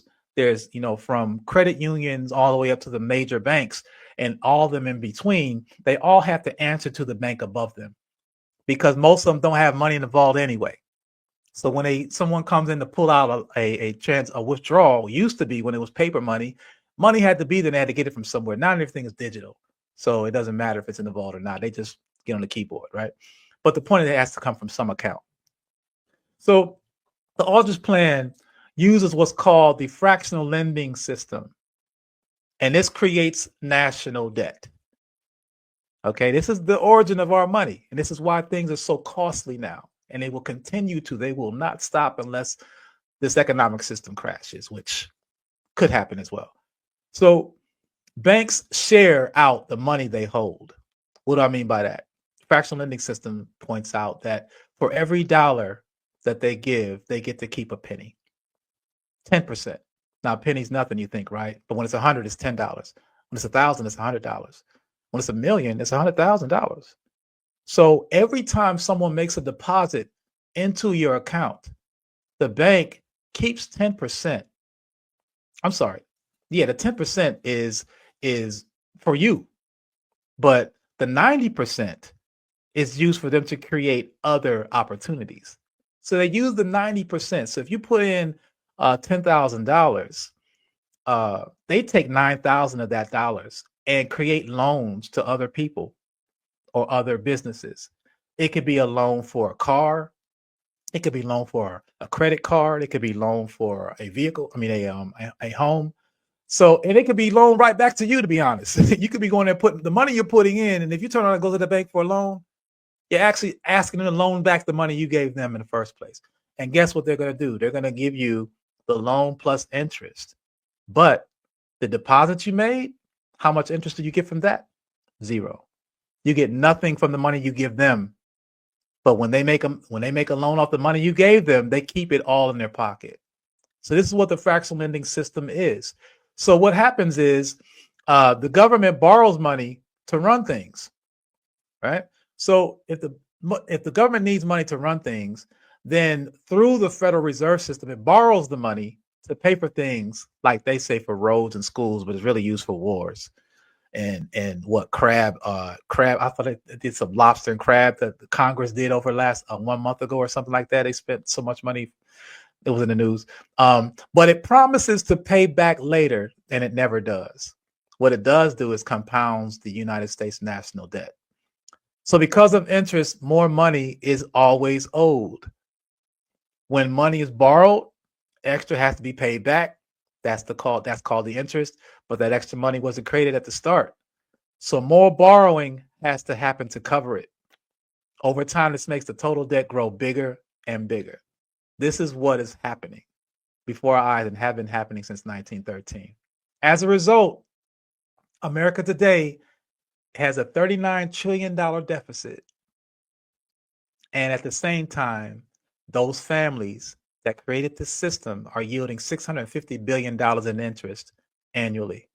from credit unions all the way up to the major banks, and all of them in between. They all have to answer to the bank above them because most of them don't have money involved anyway. So when someone comes in to pull out a withdrawal, used to be when it was paper money had to be there. They had to get it from somewhere. Now everything is digital, so it doesn't matter if it's in the vault or not. They just get on the keyboard, right? But the point is, it has to come from some account. So the Aldrich Plan uses what's called the fractional lending system, and this creates national debt. Okay, this is the origin of our money, and this is why things are so costly now, and they will continue to. They will not stop unless this economic system crashes, which could happen as well. So banks share out the money they hold. What do I mean by that? Fractional lending system points out that for every dollar that they give, they get to keep a penny. 10%. Now, a penny's nothing, you think, right? But when it's 100, it's $10. When it's 1,000, it's $100. When it's $1 million, it's $100,000. So every time someone makes a deposit into your account, the bank keeps 10%. I'm sorry. Yeah, the 10% is for you, but the 90% is used for them to create other opportunities. So they use the 90%. So if you put in $10,000, they take 9,000 of that dollars and create loans to other people or other businesses. It could be a loan for a car. It could be loan for a credit card. It could be loan for a vehicle. I mean, a home. So, and it could be loaned right back to you, to be honest. You could be going there putting the money you're putting in. And if you turn around and go to the bank for a loan, you're actually asking them to loan back the money you gave them in the first place. And guess what they're going to do? They're going to give you the loan plus interest. But the deposit you made, how much interest do you get from that? Zero. You get nothing from the money you give them. But when they make a loan off the money you gave them, they keep it all in their pocket. So this is what the fractional lending system is. So what happens is the government borrows money to run things, right? So if the government needs money to run things, then through the Federal Reserve System, it borrows the money to pay for things like they say for roads and schools, but it's really used for wars. And what crab, I thought they did some lobster and crab that the Congress did over last 1 month ago or something like that. They spent so much money. It was in the news. But it promises to pay back later, and it never does. What it does do is compounds the United States national debt. So because of interest, more money is always owed. When money is borrowed, extra has to be paid back. That's called the interest, but that extra money wasn't created at the start. So more borrowing has to happen to cover it. Over time, this makes the total debt grow bigger and bigger. This is what is happening before our eyes and have been happening since 1913. As a result, America today has a $39 trillion deficit. And at the same time, those families that created this system are yielding $650 billion in interest annually.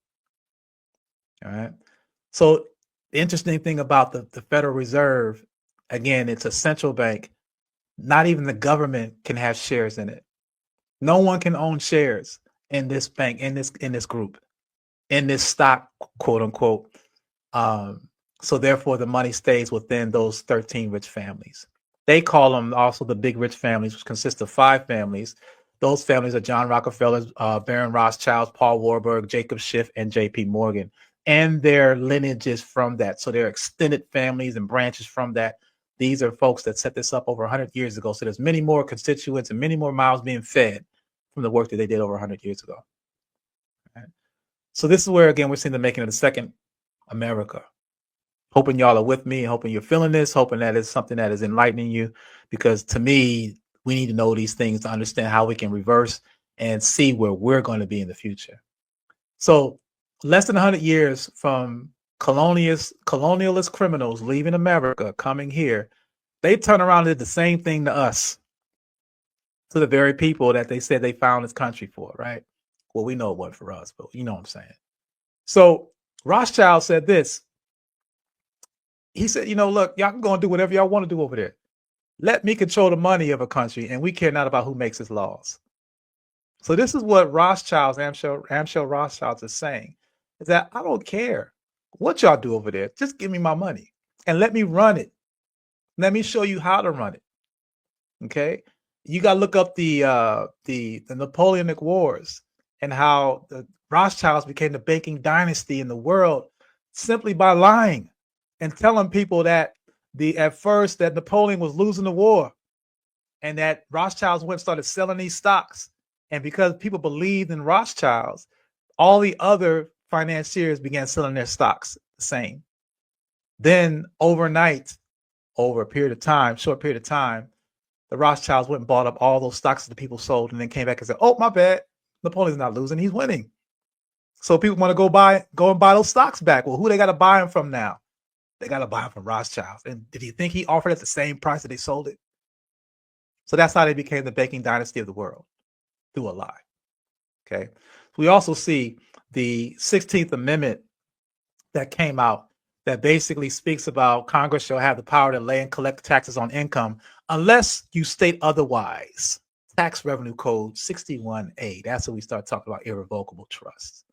All right. So the interesting thing about the Federal Reserve, again, it's a central bank. Not even the government can have shares in it. No one can own shares in this bank, in this group, in this stock, quote unquote. So therefore, the money stays within those 13 rich families. They call them also the big rich families, which consist of 5 families. Those families are John Rockefeller, Baron Rothschild, Paul Warburg, Jacob Schiff, and J.P. Morgan, and their lineages from that. So they're extended families and branches from that. These are folks that set this up over 100 years ago. So there's many more constituents and many more mouths being fed from the work that they did over 100 years ago. Right? So this is where, again, we're seeing the making of the second America. Hoping y'all are with me, hoping you're feeling this, hoping that it's something that is enlightening you, because to me, we need to know these things to understand how we can reverse and see where we're going to be in the future. So less than 100 years from colonialist criminals leaving America, coming here, they turn around and did the same thing to us, to the very people that they said they found this country for, right? Well, we know it wasn't for us, but you know what I'm saying. So Rothschild said this. He said, look, y'all can go and do whatever y'all want to do over there. Let me control the money of a country, and we care not about who makes its laws. So this is what Amschel Rothschild is saying, is that I don't care what y'all do over there. Just give me my money and let me run it. Let me show you how to run it. Okay? You got to look up the Napoleonic Wars and how the Rothschilds became the banking dynasty in the world simply by lying and telling people that at first that Napoleon was losing the war and that Rothschilds went and started selling these stocks. And because people believed in Rothschilds, all the other financiers began selling their stocks the same. Then overnight, over a short period of time, the Rothschilds went and bought up all those stocks that the people sold and then came back and said, oh, my bad. Napoleon's not losing, he's winning. So people want to go and buy those stocks back. Well, who they got to buy them from now? They got to buy them from Rothschilds. And did you think he offered at the same price that they sold it? So that's how they became the banking dynasty of the world, through a lie. Okay. We also see the 16th Amendment that came out that basically speaks about Congress shall have the power to lay and collect taxes on income unless you state otherwise. tax revenue code 61A. That's when we start talking about irrevocable trusts.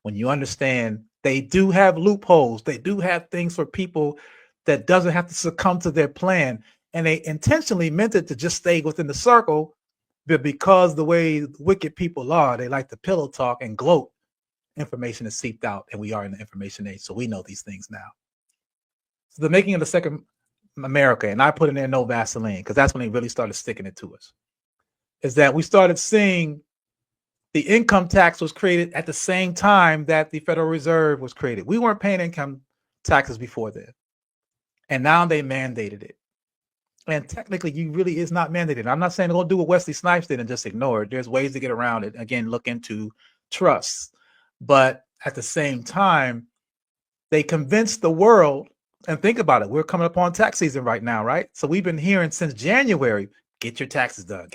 When you understand they do have loopholes, they do have things for people that doesn't have to succumb to their plan. And they intentionally meant it to just stay within the circle, but because the way wicked people are, they like to pillow talk and gloat. Information is seeped out, and we are in the information age, so we know these things now. So the making of the second America, and I put in there no Vaseline, because that's when they really started sticking it to us, is that we started seeing the income tax was created at the same time that the Federal Reserve was created. We weren't paying income taxes before then, and now they mandated it. And technically, you really is not mandated. I'm not saying go do what Wesley Snipes did and just ignore it. There's ways to get around it. Again, look into trusts. But at the same time, they convinced the world, and think about it, we're coming up on tax season right now, right? So we've been hearing since January, get your taxes done.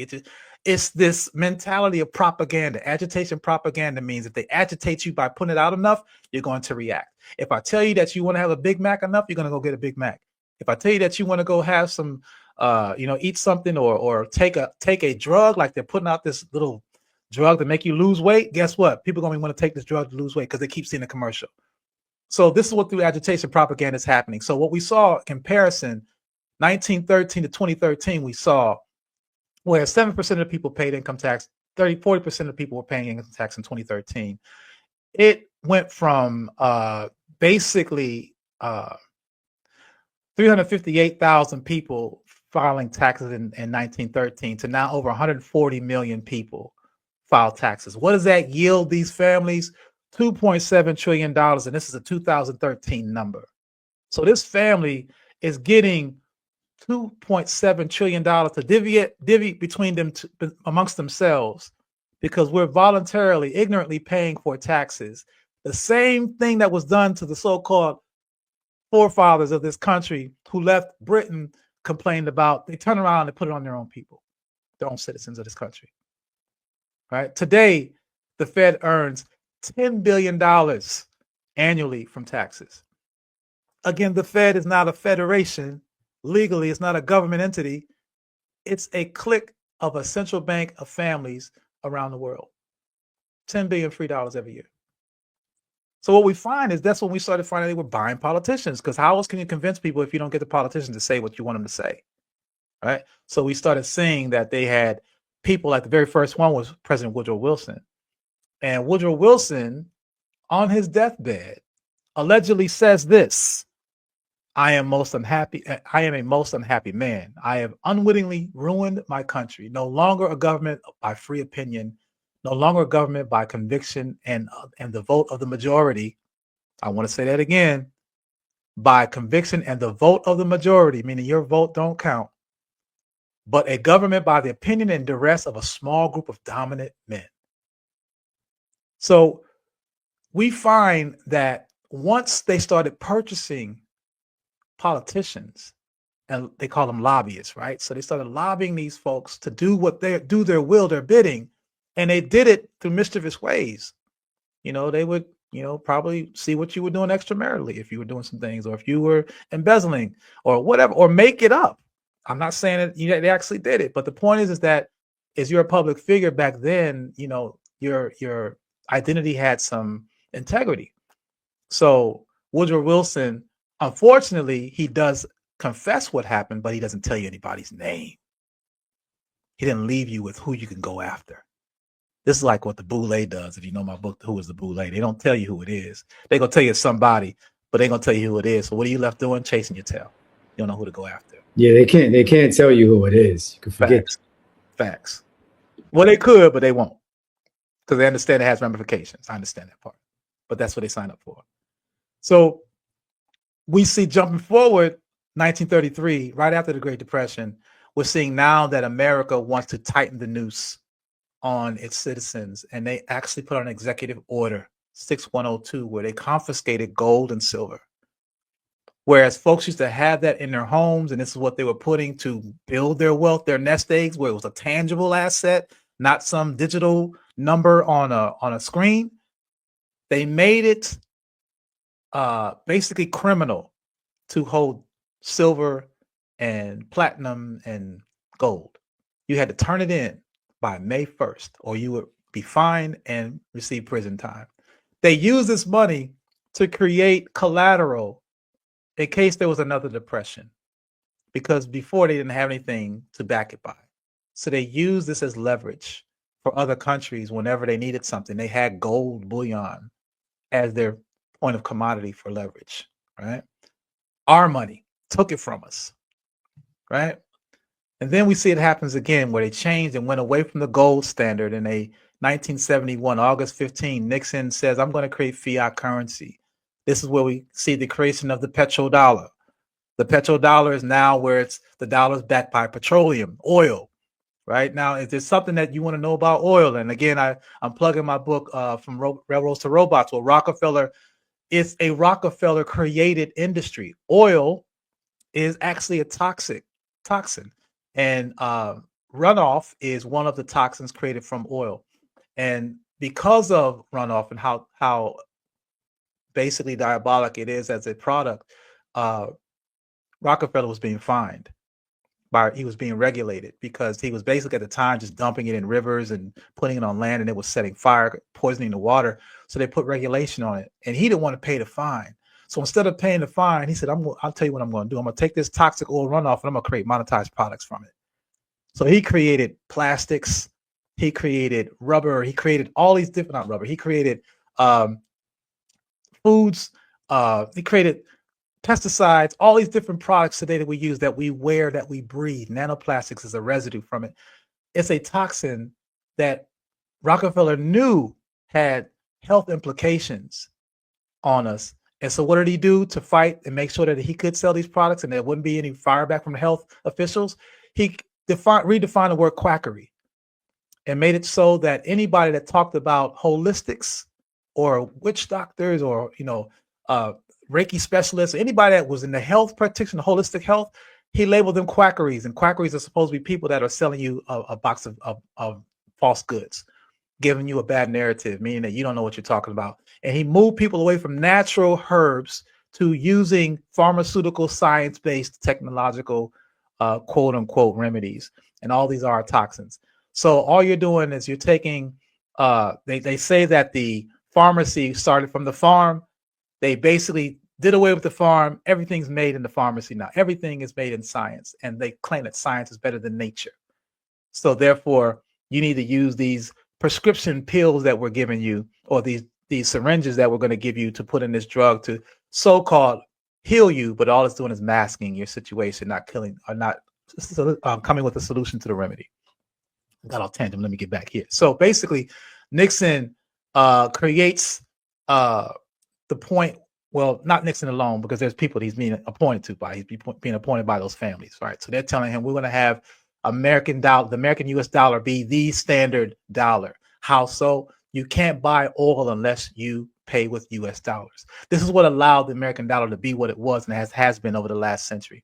It's this mentality of propaganda. Agitation propaganda means if they agitate you by putting it out enough, you're going to react. If I tell you that you want to have a Big Mac enough, you're going to go get a Big Mac. If I tell you that you want to go have some, eat something or take a drug, like they're putting out this little drug to make you lose weight, guess what? People are going to want to take this drug to lose weight because they keep seeing the commercial. So this is what through agitation propaganda is happening. So what we saw in comparison, 1913 to 2013, we saw where 7% of the people paid income tax, 40% of the people were paying income tax in 2013. It went from basically 358,000 people filing taxes in 1913 to now over 140 million people file taxes. What does that yield these families? $2.7 trillion. And this is a 2013 number. So this family is getting $2.7 trillion to divvy between them amongst themselves, because we're voluntarily, ignorantly paying for taxes. The same thing that was done to the so-called forefathers of this country who left Britain complained about, they turn around and put it on their own people, their own citizens of this country. Right? Today, the Fed earns $10 billion annually from taxes. Again, the Fed is not a federation. Legally, it's not a government entity. It's a clique of a central bank of families around the world. $10 billion free dollars every year. So what we find is that's when we started finding they were buying politicians, because how else can you convince people if you don't get the politicians to say what you want them to say? Right? So we started seeing that they had people, like the very first one was President Woodrow Wilson. And Woodrow Wilson, on his deathbed, allegedly says this: I am a most unhappy man. I have unwittingly ruined my country. No longer a government by free opinion, no longer a government by conviction and the vote of the majority. I want to say that again: by conviction and the vote of the majority, meaning your vote don't count, but a government by the opinion and duress of a small group of dominant men. So we find that once they started purchasing politicians, and they call them lobbyists, right? So they started lobbying these folks to do their will, their bidding, and they did it through mischievous ways. They would, probably see what you were doing extramaritally, if you were doing some things, or if you were embezzling or whatever, or make it up. I'm not saying that they actually did it, but the point is that as you're a public figure back then, your identity had some integrity. So Woodrow Wilson, unfortunately, he does confess what happened, but he doesn't tell you anybody's name. He didn't leave you with who you can go after. This is like what the Boule does. If you know my book, Who is the Boule? They don't tell you who it is. They're going to tell you it's somebody, but they're going to tell you who it is. So what are you left doing? Chasing your tail. You don't know who to go after. Yeah, they can't tell you who it is. You can forget. Facts. Well, they could, but they won't, because they understand it has ramifications. I understand that part, but that's what they sign up for. So we see, jumping forward, 1933, right after the Great Depression, we're seeing now that America wants to tighten the noose on its citizens, and they actually put on an executive order 6102 where they confiscated gold and silver. Whereas folks used to have that in their homes, and this is what they were putting to build their wealth, their nest eggs, where it was a tangible asset, not some digital number on a screen. They made it basically criminal to hold silver and platinum and gold. you had to turn it in by May 1st, or you would be fined and receive prison time. They used this money to create collateral in case there was another depression, because before they didn't have anything to back it by. So they used this as leverage for other countries whenever they needed something. They had gold bullion as their point of commodity for leverage, right? Our money took it from us, right? And then we see it happens again where they changed and went away from the gold standard. In a 1971, August 15, Nixon says, I'm going to create fiat currency. This is where we see the creation of the petrodollar. The petrodollar is now where it's the dollar is backed by petroleum, oil, right? Now, if there's something that you want to know about oil, and again, I'm plugging my book From Railroads to Robots. Well, Rockefeller, it's a Rockefeller created industry. Oil is actually a toxin. And runoff is one of the toxins created from oil. And because of runoff and how basically diabolic it is as a product, Rockefeller was being fined. He was being regulated because he was basically at the time just dumping it in rivers and putting it on land, and it was setting fire, poisoning the water. So they put regulation on it, and he didn't want to pay the fine. So instead of paying the fine, he said, I'll tell you what I'm going to do. I'm going to take this toxic oil runoff and I'm going to create monetized products from it. So he created plastics, he created rubber, he created all these different, not rubber, he created foods, he created pesticides, all these different products today that we use, that we wear, that we breathe. Nanoplastics is a residue from it. It's a toxin that Rockefeller knew had health implications on us. And so what did he do to fight and make sure that he could sell these products and there wouldn't be any fire back from the health officials? He redefined the word quackery and made it so that anybody that talked about holistics or witch doctors or, Reiki specialists, anybody that was in the health practitioner, holistic health, he labeled them quackeries. And quackeries are supposed to be people that are selling you a box of false goods, giving you a bad narrative, meaning that you don't know what you're talking about. And he moved people away from natural herbs to using pharmaceutical, science-based, technological, quote unquote, remedies. And all these are toxins. So all you're doing is you're taking, they say that the pharmacy started from the farm. They basically did away with the farm. Everything's made in the pharmacy now. Everything is made in science. And they claim that science is better than nature. So therefore, you need to use these prescription pills that we're giving you, or these syringes that we're going to give you to put in this drug to so-called heal you, but all it's doing is masking your situation, not killing, or not coming with a solution to the remedy. Got off tangent. Let me get back here. So basically, Nixon creates the point. Well, not Nixon alone, because there's people he's being appointed to by. He's being appointed by those families, right? So they're telling him, we're going to have American dollar, the American U.S. dollar, be the standard dollar. How so? You can't buy oil unless you pay with U.S. dollars. This is what allowed the American dollar to be what it was and has been over the last century.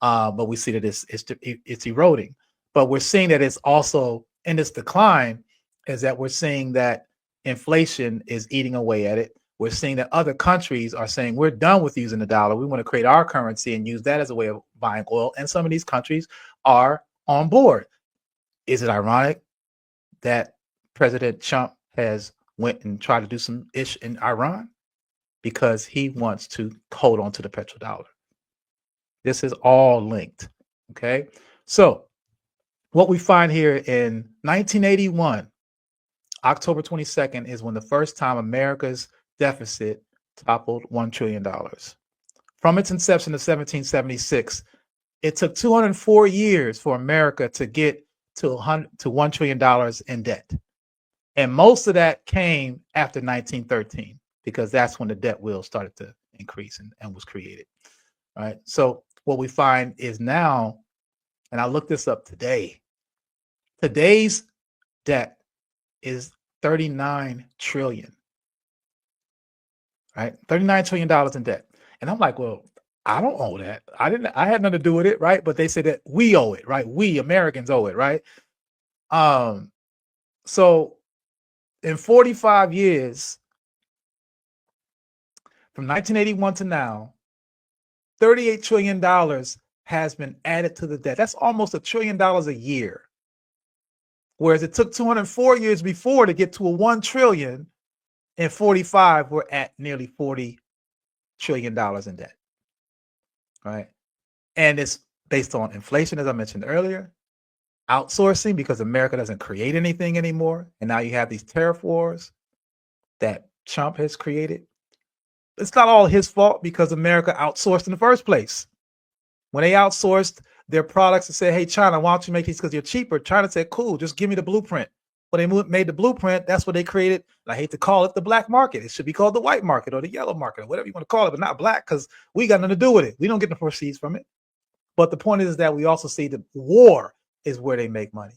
But we see that it's eroding. But we're seeing that it's also in its decline, is that we're seeing that inflation is eating away at it. We're seeing that other countries are saying, we're done with using the dollar. We want to create our currency and use that as a way of buying oil. And some of these countries are on board. Is it ironic that President Trump has went and tried to do some ish in Iran? Because he wants to hold on to the petrodollar. This is all linked. Okay. So what we find here in 1981, October 22nd, is when the first time America's deficit toppled $1 trillion. From its inception in 1776, it took 204 years for America to get to $1 trillion in debt. And most of that came after 1913, because that's when the debt wheel started to increase and was created. All right. So what we find is now, and I looked this up today, today's debt is $39 trillion. Right? $39 trillion in debt. And I'm like, well, I don't owe that. I had nothing to do with it, right? But they said that we owe it, right? We Americans owe it, right? So in 45 years, from 1981 to now, $38 trillion has been added to the debt. That's almost $1 trillion a year Whereas it took 204 years before to get to a 1 trillion. In 45, we're at nearly $40 trillion in debt. Right. And it's based on inflation, as I mentioned earlier, outsourcing because America doesn't create anything anymore. And now you have these tariff wars that Trump has created. It's not all his fault because America outsourced in the first place. When they outsourced their products and said, hey, China, why don't you make these because you're cheaper? China said, cool, just give me the blueprint. When they made the blueprint, that's what they created. I hate to call it the black market. It should be called the white market or the yellow market or whatever you want to call it, but not black because we got nothing to do with it. We don't get the proceeds from it. But the point is that we also see that war is where they make money.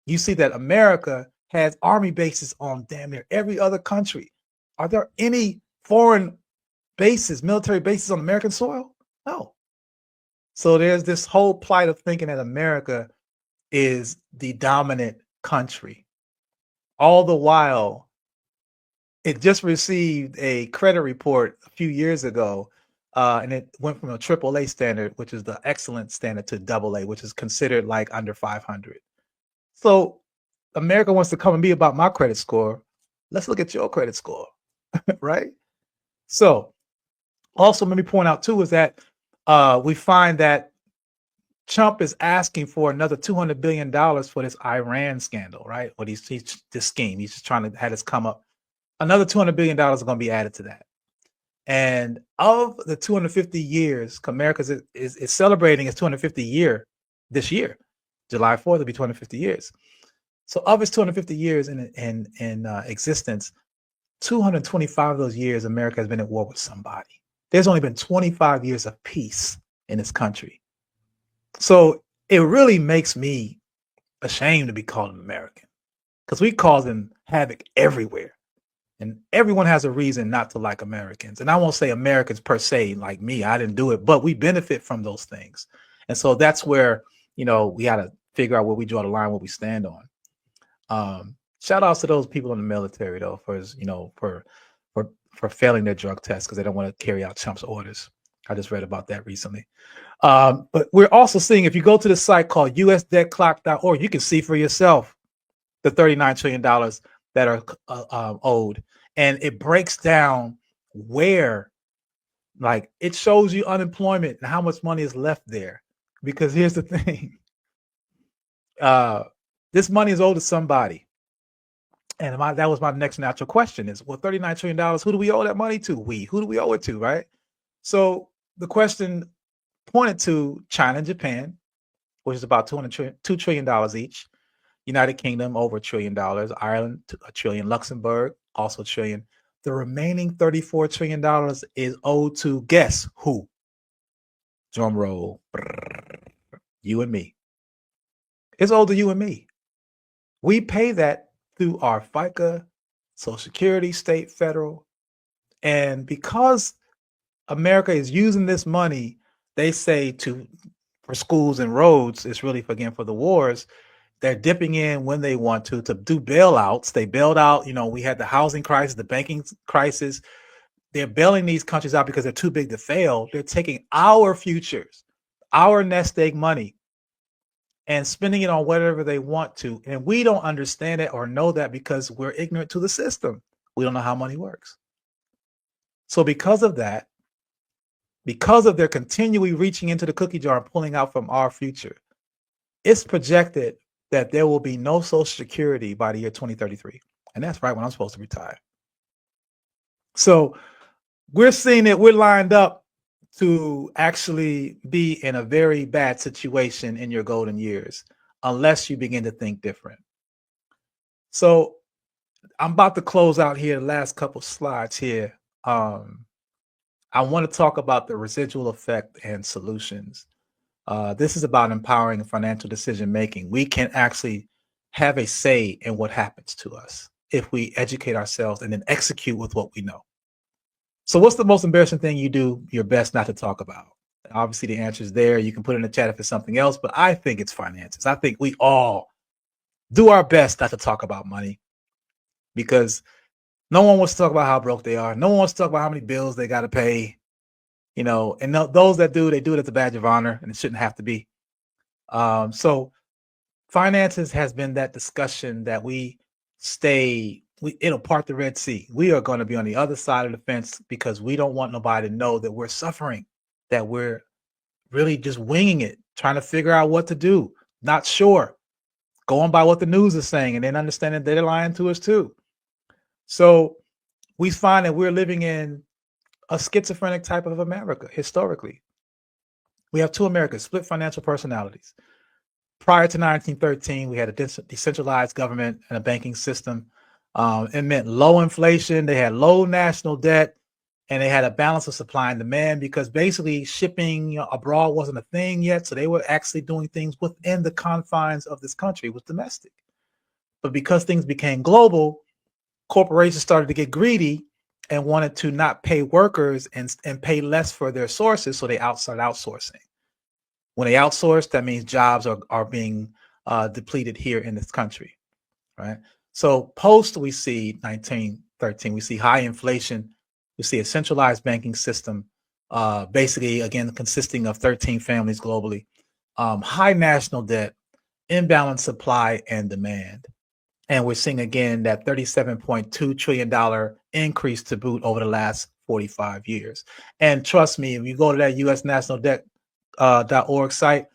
You see that America has army bases on damn near every other country. Are there any foreign bases, military bases on American soil? No. So there's this whole plight of thinking that America is the dominant country. All the while, it just received a credit report a few years ago, and it went from a AAA standard, which is the excellent standard, to AA, which is considered like under 500. So America wants to come and be about my credit score. Let's look at your credit score, right? So also, let me point out too, is that we find that Trump is asking for another $200 billion for this Iran scandal, right? What he's this scheme. He's just trying to have this come up. Another $200 billion is going to be added to that. And of the 250 years, America is celebrating its 250 year this year. July 4th will be 250 years. So of its 250 years in existence, 225 of those years, America has been at war with somebody. There's only been 25 years of peace in this country. So it really makes me ashamed to be called an American because we causing havoc everywhere. And everyone has a reason not to like Americans. And I won't say Americans per se, like me, I didn't do it, but we benefit from those things. And so that's where, we got to figure out where we draw the line, what we stand on. Shout outs to those people in the military, though, for failing their drug test because they don't want to carry out Trump's orders. I just read about that recently. But we're also seeing, if you go to the site called usdebtclock.org, you can see for yourself the $39 trillion that are owed. And it breaks down where, like, it shows you unemployment and how much money is left there. Because here's the thing. This money is owed to somebody. And that was my next natural question is, well, $39 trillion, who do we owe that money to? Who do we owe it to, right? So the question pointed to China and Japan, which is about $2 trillion each. United Kingdom, over $1 trillion. Ireland, $1 trillion. Luxembourg, also $1 trillion. The remaining $34 trillion is owed to, guess who? Drum roll. You and me. It's owed to you and me. We pay that through our FICA, Social Security, state, federal. And because America is using this money, they say for schools and roads, it's really, again, for the wars. They're dipping in when they want to do bailouts. They bailed out, we had the housing crisis, the banking crisis. They're bailing these countries out because they're too big to fail. They're taking our futures, our nest egg money, and spending it on whatever they want to. And we don't understand it or know that because we're ignorant to the system. We don't know how money works. So because of that, because of their continually reaching into the cookie jar and pulling out from our future, it's projected that there will be no Social Security by the year 2033. And that's right when I'm supposed to retire. So we're seeing that we're lined up to actually be in a very bad situation in your golden years, unless you begin to think different. So I'm about to close out here, the last couple slides here. I want to talk about the residual effect and solutions. This is about empowering financial decision making. We can actually have a say in what happens to us if we educate ourselves and then execute with what we know. So what's the most embarrassing thing you do your best not to talk about? Obviously, the answer is there. You can put it in the chat if it's something else, but I think it's finances. I think we all do our best not to talk about money because no one wants to talk about how broke they are. No one wants to talk about how many bills they got to pay. And those that do, they do it as a badge of honor, and it shouldn't have to be. So finances has been that discussion that it'll part the Red Sea. We are going to be on the other side of the fence because we don't want nobody to know that we're suffering, that we're really just winging it, trying to figure out what to do, not sure, going by what the news is saying, and then understanding they're lying to us too. So we find that we're living in a schizophrenic type of America historically. We have two Americas, split financial personalities. Prior to 1913, we had a decentralized government and a banking system. It meant low inflation. They had low national debt, and they had a balance of supply and demand because basically shipping abroad wasn't a thing yet. So they were actually doing things within the confines of this country. It was domestic. But because things became global, corporations started to get greedy and wanted to not pay workers and pay less for their sources. So they started outsourcing. When they outsource, that means jobs are being depleted here in this country, right? So post we see 1913, we see high inflation, we see a centralized banking system, basically again consisting of 13 families globally, high national debt, imbalanced supply and demand, and we're seeing again that $37.2 trillion increase to boot over the last 45 years. And trust me, if you go to that U.S. National Debt .org site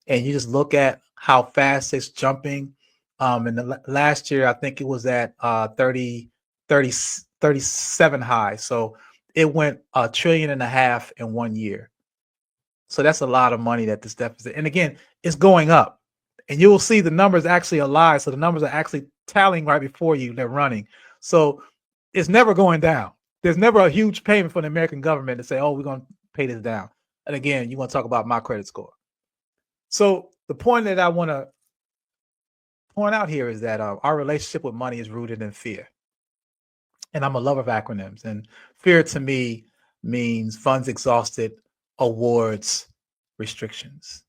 and you just look at how fast it's jumping, in the last year I think it was at 37 high, so it went $1.5 trillion in 1 year. So that's a lot of money that this deficit, and again it's going up, and you will see the numbers actually are live, so the numbers are actually tallying right before you, they're running, so it's never going down. There's never a huge payment from the American government to say, oh, we're going to pay this down. And again, you want to talk about my credit score. So the point that I want to point out here is that our relationship with money is rooted in fear. And I'm a lover of acronyms. And fear to me means funds exhausted, awards, restrictions.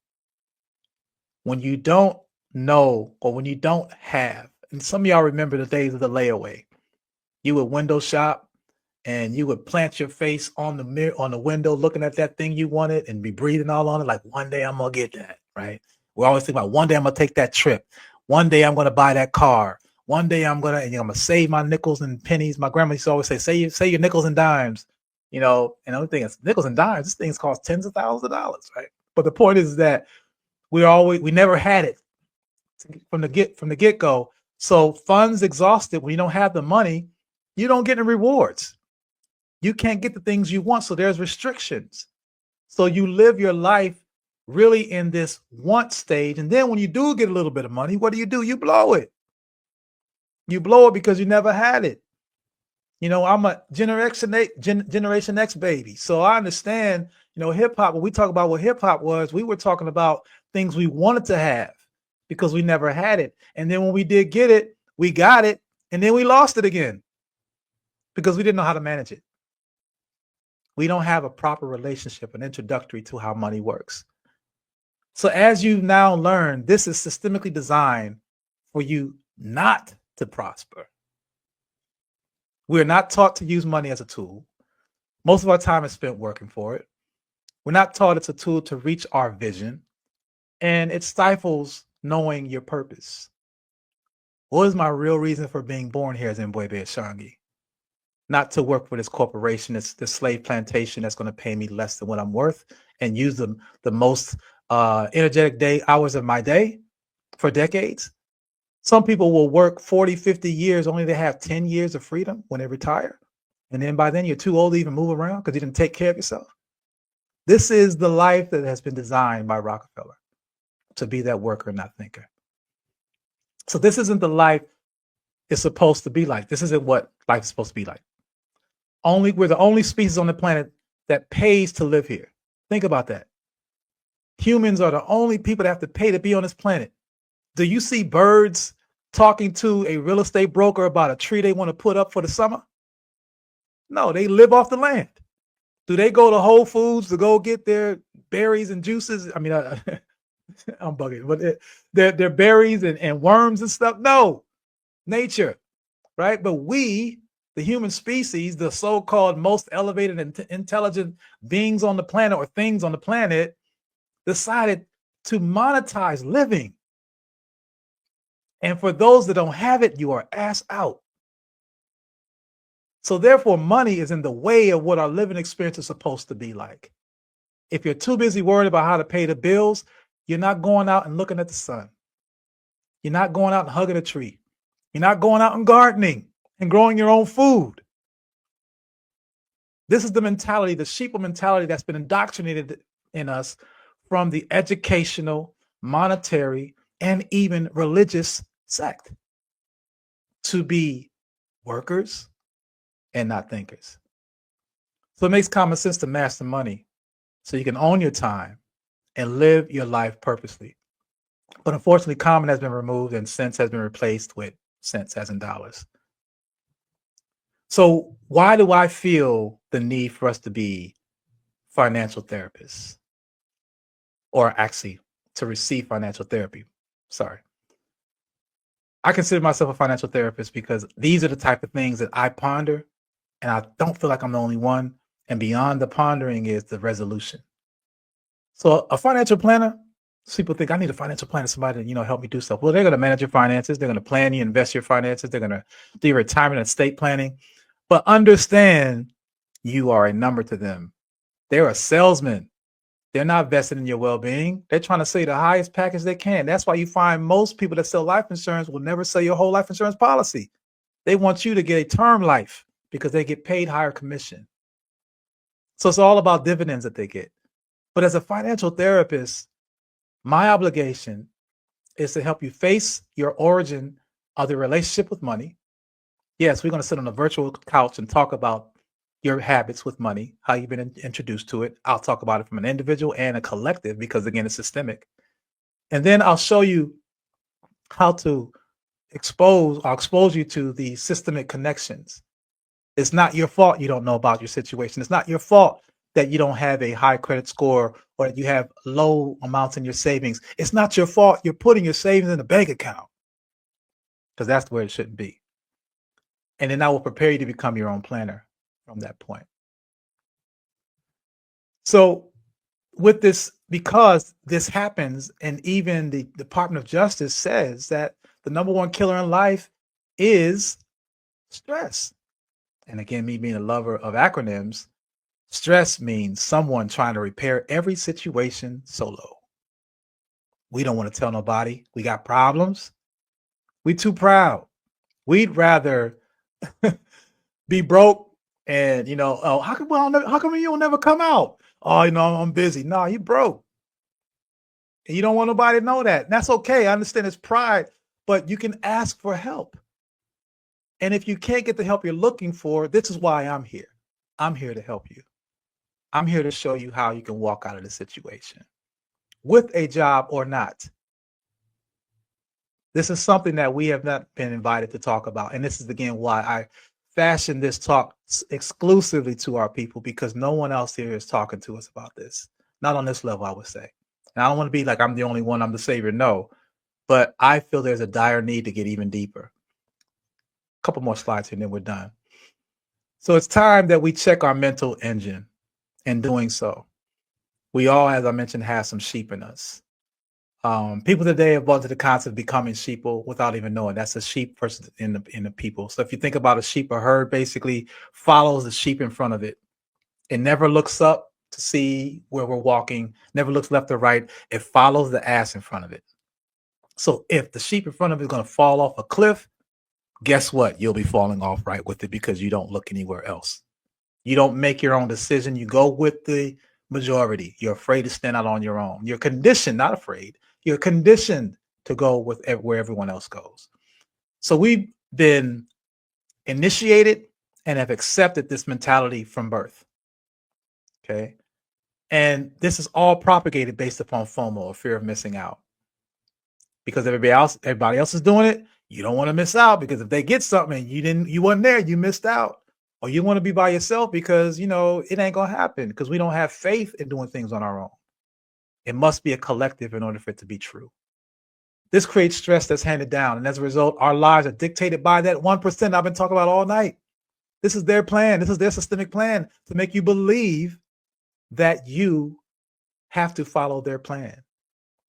When you don't know or when you don't have, and some of y'all remember the days of the layaway, you would window shop and you would plant your face on the mirror, on the window, looking at that thing you wanted and be breathing all on it. Like, one day I'm going to get that, right? We always think about one day I'm going to take that trip. One day I'm going to buy that car. One day I'm going to save my nickels and pennies. My grandma used to always say, say your nickels and dimes, and the only thing is nickels and dimes, this thing's cost tens of thousands of dollars, right? But the point is that we never had it from the get-go. So funds exhausted, when you don't have the money, you don't get any rewards. You can't get the things you want, so there's restrictions. So you live your life really in this want stage, and then when you do get a little bit of money, what do? You blow it. You blow it because you never had it. I'm a Generation X baby, so I understand. Hip hop. When we talk about what hip hop was, we were talking about things we wanted to have because we never had it, and then when we did get it, we got it, and then we lost it again because we didn't know how to manage it. We don't have a proper relationship, an introductory to how money works. So as you now learn, this is systemically designed for you not to prosper. We're not taught to use money as a tool. Most of our time is spent working for it. We're not taught it's a tool to reach our vision, and it stifles knowing your purpose. What is my real reason for being born here as Mbwebe Ishangi? Not to work for this corporation, this slave plantation that's going to pay me less than what I'm worth and use the most energetic hours of my day for decades. Some people will work 40, 50 years only to have 10 years of freedom when they retire. And then by then you're too old to even move around because you didn't take care of yourself. This is the life that has been designed by Rockefeller, to be that worker, not thinker. So this isn't the life it's supposed to be like. This isn't what life is supposed to be like. We're the only species on the planet that pays to live here. Think about that. Humans are the only people that have to pay to be on this planet. Do you see birds talking to a real estate broker about a tree they want to put up for the summer? No, they live off the land. Do they go to Whole Foods to go get their berries and juices? I mean, I'm bugging, but their berries and worms and stuff? No, nature, right? But we, the human species, the so-called most elevated and intelligent beings on the planet or things on the planet, decided to monetize living. And for those that don't have it, you are ass out. So therefore, money is in the way of what our living experience is supposed to be like. If you're too busy worried about how to pay the bills, you're not going out and looking at the sun. You're not going out and hugging a tree. You're not going out and gardening and growing your own food. This is the mentality, the sheeple mentality that's been indoctrinated in us from the educational, monetary, and even religious sect to be workers and not thinkers. So it makes common sense to master money so you can own your time and live your life purposely. But unfortunately, common has been removed and sense has been replaced with cents as in dollars. So why do I feel the need for us to be financial therapists, or actually to receive financial therapy? Sorry. I consider myself a financial therapist because these are the type of things that I ponder, and I don't feel like I'm the only one. And beyond the pondering is the resolution. So a financial planner, people think I need a financial planner, somebody to, help me do stuff. Well, they're going to manage your finances. They're going to plan you, invest your finances. They're going to do your retirement and estate planning. But understand you are a number to them. They're a salesman. They're not vested in your well-being. They're trying to sell you the highest package they can. That's why you find most people that sell life insurance will never sell your whole life insurance policy. They want you to get a term life because they get paid higher commission. So it's all about dividends that they get. But as a financial therapist, my obligation is to help you face your origin of the relationship with money. Yes, we're going to sit on a virtual couch and talk about your habits with money, how you've been introduced to it. I'll talk about it from an individual and a collective because, again, it's systemic. And then I'll show you how to expose you to the systemic connections. It's not your fault you don't know about your situation. It's not your fault that you don't have a high credit score or that you have low amounts in your savings. It's not your fault you're putting your savings in a bank account, because that's where it shouldn't be. And then I will prepare you to become your own planner from that point. So with this, because this happens, and even the Department of Justice says that the number one killer in life is stress. And again, me being a lover of acronyms, stress means someone trying to repair every situation solo. We don't want to tell nobody we got problems. We too proud. We'd rather be broke and, oh, how come you don't never come out? Oh, I'm busy. No, you broke. And you don't want nobody to know that. And that's okay. I understand it's pride, but you can ask for help. And if you can't get the help you're looking for, this is why I'm here. I'm here to help you. I'm here to show you how you can walk out of the situation with a job or not. This is something that we have not been invited to talk about. And this is, again, why I fashioned this talk exclusively to our people, because no one else here is talking to us about this. Not on this level, I would say. And I don't want to be like I'm the only one, I'm the savior. No, but I feel there's a dire need to get even deeper. A couple more slides here and then we're done. So it's time that we check our mental engine. In doing so, we all, as I mentioned, have some sheep in us. People today have bought to the concept of becoming sheeple without even knowing. That's a sheep versus in the people. So if you think about a sheep, a herd basically follows the sheep in front of it. It never looks up to see where we're walking, never looks left or right. It follows the ass in front of it. So if the sheep in front of it is going to fall off a cliff, guess what? You'll be falling off right with it because you don't look anywhere else. You don't make your own decision. You go with the majority. You're afraid to stand out on your own. You're conditioned, not afraid. You're conditioned to go with where everyone else goes. So we've been initiated and have accepted this mentality from birth. Okay. And this is all propagated based upon FOMO, or fear of missing out. Because everybody else is doing it. You don't want to miss out, because if they get something and you weren't there, you missed out. Or you want to be by yourself because, it ain't going to happen, because we don't have faith in doing things on our own. It must be a collective in order for it to be true. This creates stress that's handed down. And as a result, our lives are dictated by that 1% I've been talking about all night. This is their plan. This is their systemic plan to make you believe that you have to follow their plan.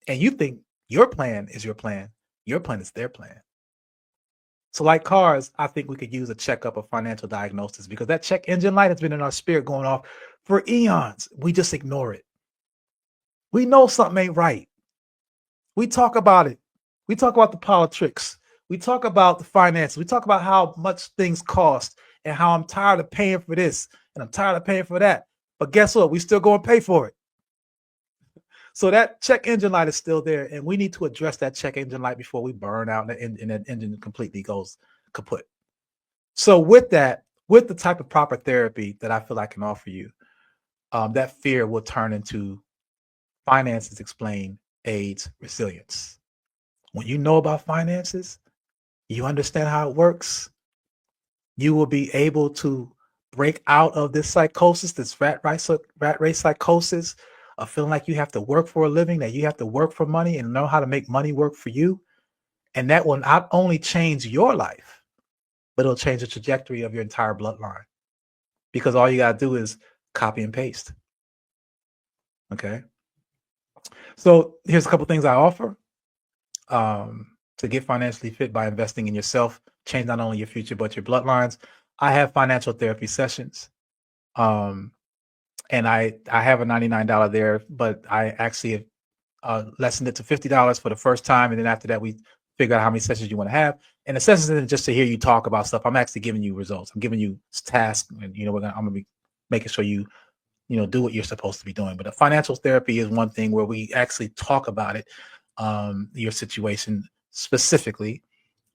And you think your plan is your plan. Your plan is their plan. So like cars, I think we could use a checkup of financial diagnosis because that check engine light has been in our spirit going off for eons. We just ignore it. We know something ain't right. We talk about it. We talk about the politics. We talk about the finances. We talk about how much things cost and how I'm tired of paying for this and I'm tired of paying for that. But guess what? We still go and pay for it. So that check engine light is still there, and we need to address that check engine light before we burn out and that engine completely goes kaput. So with that, with the type of proper therapy that I feel I can offer you, that fear will turn into finances explain AIDS resilience. When you know about finances, you understand how it works, you will be able to break out of this psychosis, this rat race psychosis of feeling like you have to work for a living, that you have to work for money and know how to make money work for you. And that will not only change your life, but it'll change the trajectory of your entire bloodline because all you got to do is copy and paste. Okay. So here's a couple things I offer to get financially fit by investing in yourself, change not only your future, but your bloodlines. I have financial therapy sessions. And I have a $99 there, but I actually have lessened it to $50 for the first time. And then after that, we figure out how many sessions you want to have. And the sessions isn't just to hear you talk about stuff. I'm actually giving you results. I'm giving you tasks, and I'm gonna be making sure you do what you're supposed to be doing. But the financial therapy is one thing where we actually talk about it, your situation specifically.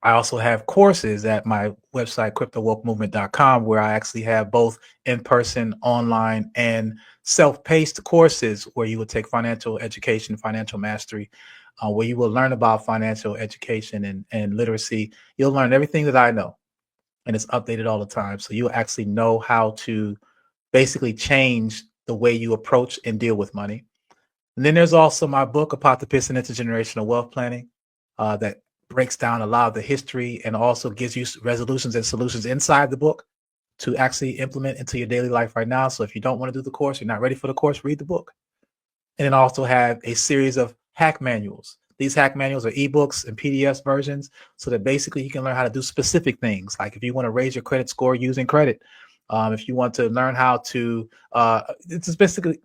I also have courses at my website, cryptowokemovement.com, where I actually have both in-person, online, and self-paced courses where you will take financial education, financial mastery, where you will learn about financial education and literacy. You'll learn everything that I know, and it's updated all the time. So you'll actually know how to basically change the way you approach and deal with money. And then there's also my book, Apocalypse and Intergenerational Wealth Planning, that breaks down a lot of the history and also gives you resolutions and solutions inside the book to actually implement into your daily life right now. So if you don't want to do the course, you're not ready for the course, read the book. And then also have a series of hack manuals. These hack manuals are ebooks and PDFs versions so that basically you can learn how to do specific things. Like if you want to raise your credit score using credit, if you want to learn how to, it's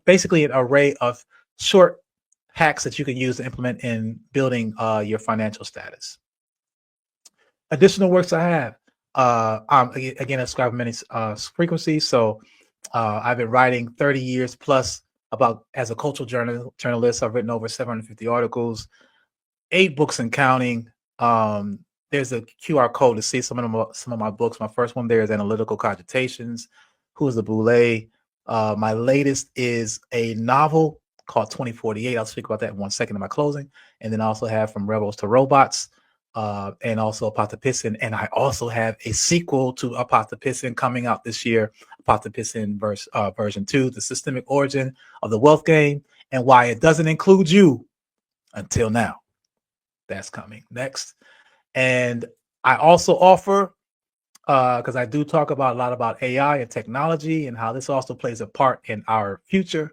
basically an array of short hacks that you can use to implement in building your financial status. Additional works I have, again, I subscribe many frequencies. So I've been writing 30 years plus about as a cultural journalist. I've written over 750 articles, 8 books and counting. There's a QR code to see some of my books. My first one there is Analytical Cogitations, Who is the Boule? My latest is a novel called 2048. I'll speak about that in 1 second in my closing. And then I also have From Rebels to Robots, and also Apothapisin. And I also have a sequel to Apothapisin coming out this year, Apothapisin version 2, The Systemic Origin of the Wealth Game and Why It Doesn't Include You Until Now. That's coming next. And I also offer, because I do talk a lot about AI and technology and how this also plays a part in our future,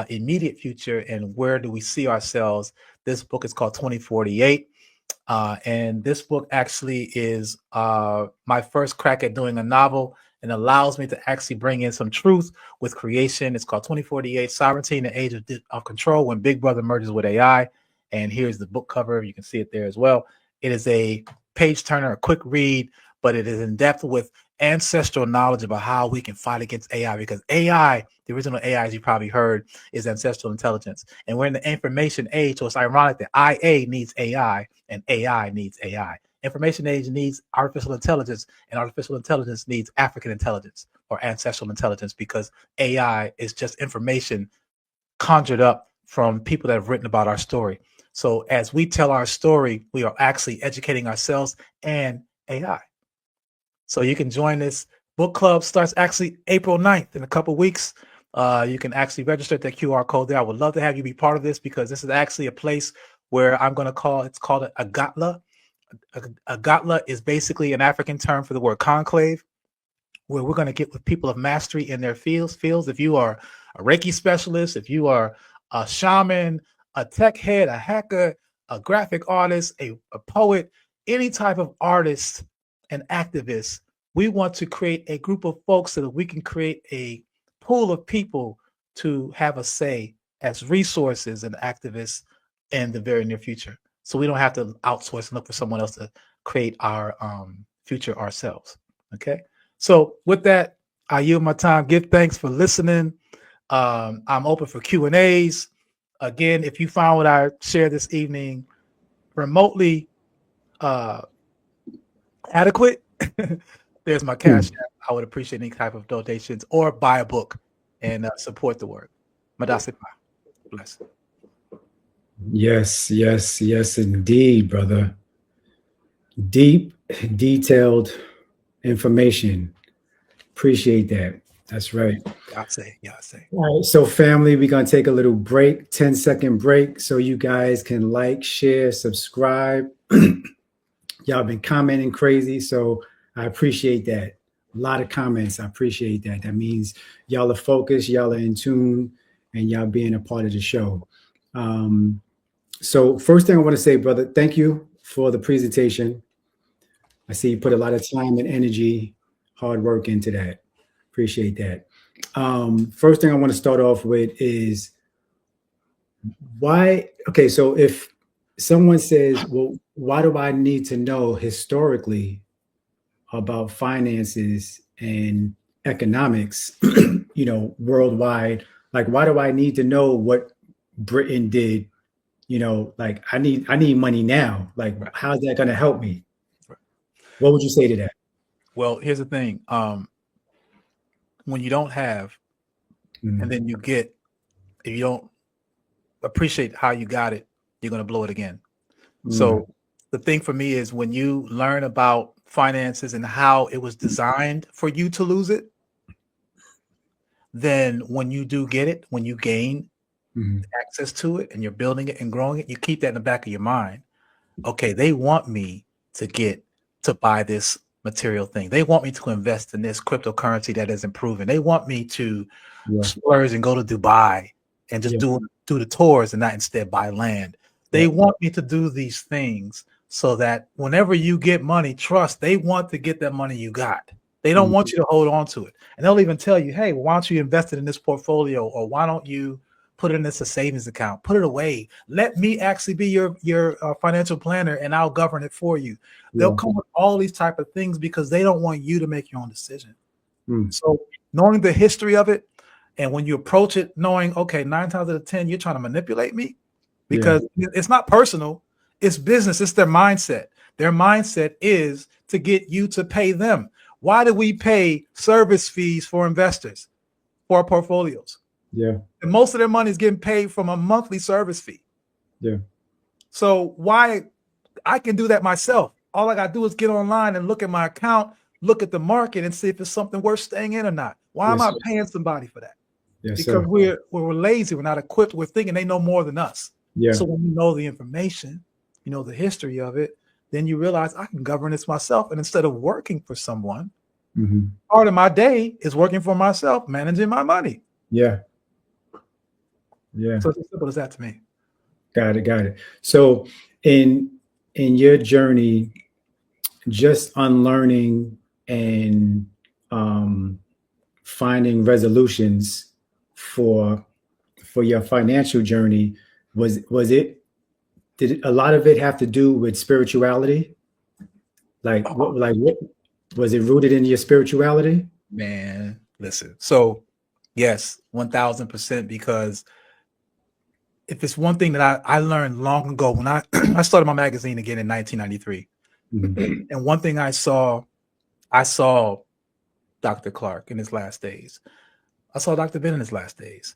immediate future, and where do we see ourselves. This book is called 2048. And this book actually is my first crack at doing a novel and allows me to actually bring in some truth with creation. It's called 2048, Sovereignty in the Age of Control, When Big Brother Merges with AI. And here's the book cover. You can see it there as well. It is a page turner, a quick read, but it is in depth with ancestral knowledge about how we can fight against AI, because AI, the original AI, as you probably heard, is ancestral intelligence. And we're in the information age, so it's ironic that IA needs AI and AI needs AI. Information age needs artificial intelligence, and artificial intelligence needs African intelligence or ancestral intelligence, because AI is just information conjured up from people that have written about our story. So as we tell our story, we are actually educating ourselves and AI. So you can join this book club. Starts actually April 9th in a couple weeks. You can actually register at that QR code there. I would love to have you be part of this, because this is actually a place where I'm going to it's called a gatla. A gatla is basically an African term for the word conclave, where we're going to get with people of mastery in their fields. If you are a Reiki specialist, if you are a shaman, a tech head, a hacker, a graphic artist, a poet, any type of artist and activist. We want to create a group of folks so that we can create a pool of people to have a say as resources and activists in the very near future. So we don't have to outsource and look for someone else to create our future ourselves. Okay. So with that, I yield my time. Give thanks for listening. I'm open for Q&As. Again, if you found what I shared this evening remotely adequate, there's my cash app. I would appreciate any type of donations or buy a book and support the work. Madasipa. Bless. Yes, yes, yes, indeed, brother. Deep, detailed information. Appreciate that. That's right. Yase. All right, so family, we're gonna take a little break, 10-second break, so you guys can like, share, subscribe. Y'all been commenting crazy, so I appreciate that. A lot of comments. I appreciate that. That means y'all are focused, y'all are in tune, and y'all being a part of the show. So first thing I want to say, brother, thank you for the presentation. I see you put a lot of time and energy, hard work into that. Appreciate that. First thing I want to start off with is why, okay, so if someone says, well, why do I need to know historically about finances and economics, worldwide? Like, why do I need to know what Britain did? Like I need money now. Like, how's that going to help me? What would you say to that? Well, here's the thing. When you don't have, and then you get, if you don't appreciate how you got it, you're going to blow it again. So the thing for me is when you learn about finances and how it was designed for you to lose it, then when you do get it, when you gain access to it and you're building it and growing it, you keep that in the back of your mind. Okay, they want me to buy this material thing. They want me to invest in this cryptocurrency that is improving. They want me to splurge and go to Dubai and just do the tours and not instead buy land. They want me to do these things so that whenever you get money, trust, they want to get that money you got. They don't want you to hold on to it. And they'll even tell you, hey, why don't you invest it in this portfolio? Or why don't you put it in this a savings account? Put it away. Let me actually be your financial planner and I'll govern it for you. They'll come with all these type of things because they don't want you to make your own decision. So knowing the history of it, and when you approach it, knowing, okay, 9 times out of 10, you're trying to manipulate me because it's not personal. It's business. It's their mindset. Their mindset is to get you to pay them. Why do we pay service fees for investors for our portfolios? And most of their money is getting paid from a monthly service fee. So why I can do that myself. All I got to do is get online and look at my account, look at the market and see if it's something worth staying in or not. Why am I paying somebody for that? Because we're lazy. We're not equipped. We're thinking they know more than us. So when you know the information, you know the history of it, then you realize I can govern this myself. And instead of working for someone, part of my day is working for myself, managing my money. So it's as simple as that to me. Got it. So in your journey, just unlearning and finding resolutions for your financial journey, did a lot of it have to do with spirituality? Like what was it rooted in your spirituality? Man, listen. So yes, 1000%, because if it's one thing that I learned long ago when I started my magazine again in 1993, and one thing I saw Dr. Clark in his last days. I saw Dr. Ben in his last days.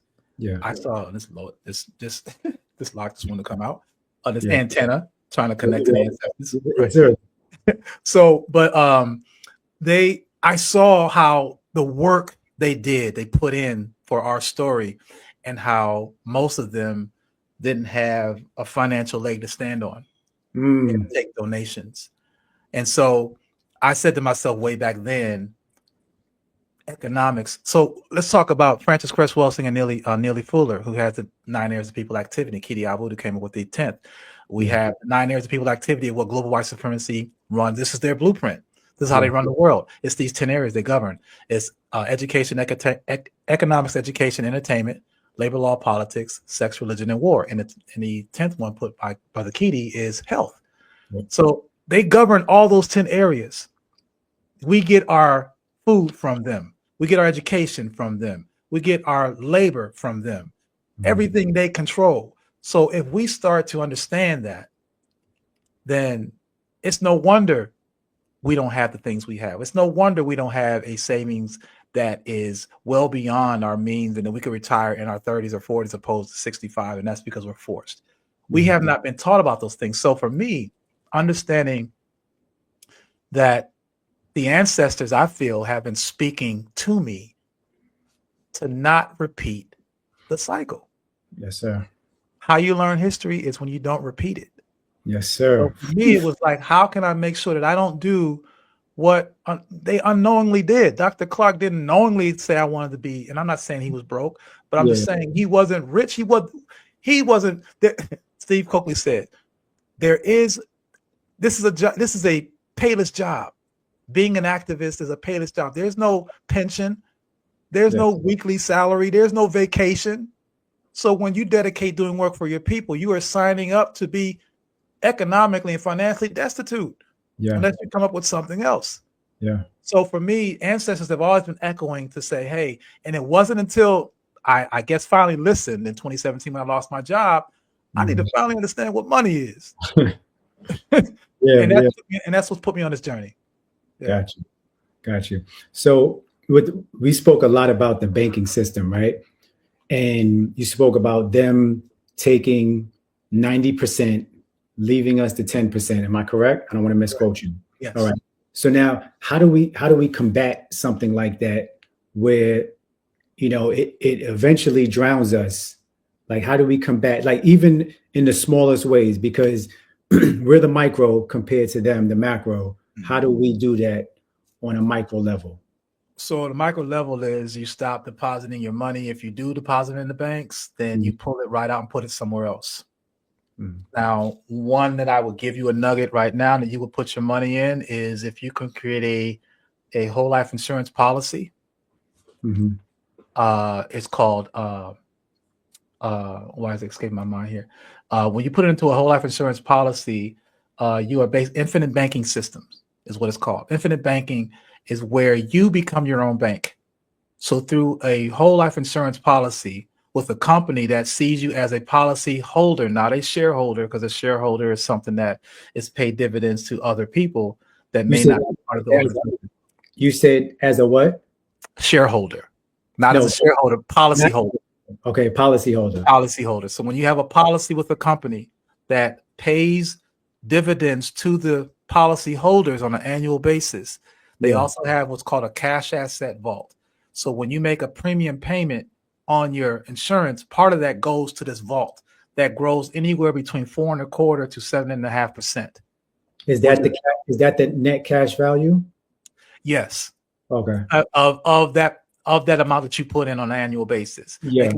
I saw this lock just wanted to come out on this antenna trying to connect to the ancestors. So, but I saw how the work they put in for our story, and how most of them didn't have a financial leg to stand on and take donations. And so I said to myself way back then, economics. So let's talk about Francis Cress Welsing and Neely Fuller, who has the 9 areas of people activity. Kitty Abu, who came up with the 10th. We have 9 areas of people activity, what global white supremacy runs. This is their blueprint. This is how they run the world. It's these 10 areas they govern. It's education, economics, education, entertainment, labor law, politics, sex, religion, and war. And the 10th one put by Brother Kitty is health. So they govern all those 10 areas. We get our food from them. We get our education from them. We get our labor from them. Everything they control. So if we start to understand that, then it's no wonder we don't have the things we have. It's no wonder we don't have a savings that is well beyond our means and that we could retire in our 30s or 40s opposed to 65. And that's because we're forced. We have not been taught about those things. So for me, understanding that the ancestors, I feel, have been speaking to me to not repeat the cycle. Yes, sir. How you learn history is when you don't repeat it. Yes, sir. So for me, it was like, how can I make sure that I don't do what they unknowingly did? Dr. Clark didn't knowingly say I wanted to be, and I'm not saying he was broke, but I'm just saying he wasn't rich. He wasn't. Steve Coakley said, this is a payless job. Being an activist is a payless job. There's no pension. There's no weekly salary. There's no vacation. So when you dedicate doing work for your people, you are signing up to be economically and financially destitute unless you come up with something else. Yeah. So for me, ancestors have always been echoing to say, hey, and it wasn't until I guess finally listened in 2017 when I lost my job, I need to finally understand what money is. And that's what's put me on this journey. Yeah. Got you. So we spoke a lot about the banking system, right? And you spoke about them taking 90%, leaving us to 10%. Am I correct? I don't want to misquote you. Yes. All right. So now how do we combat something like that where, it eventually drowns us? Like, how do we combat, like, even in the smallest ways, because we're the micro compared to them, the macro. How do we do that on a micro level? So the micro level is you stop depositing your money. If you do deposit in the banks, then you pull it right out and put it somewhere else. Now, one that I would give you a nugget right now that you would put your money in is if you can create a whole life insurance policy. It's called why is it escaping my mind here? When you put it into a whole life insurance policy, you are based infinite banking systems is what it's called. Infinite banking is where you become your own bank. So through a whole life insurance policy with a company that sees you as a policy holder, not a shareholder, because a shareholder is something that is paid dividends to other people that may not be part of the organization. You said as a what? Shareholder, not as a shareholder, policy holder. Okay, policy holder. Policy holder. So when you have a policy with a company that pays dividends to the policy holders on an annual basis, they also have what's called a cash asset vault. So when you make a premium payment on your insurance, part of that goes to this vault that grows anywhere between 4.25% to 7.5%. Is that the net cash value? Yes. Okay. Of that amount that you put in on an annual basis. Yeah. It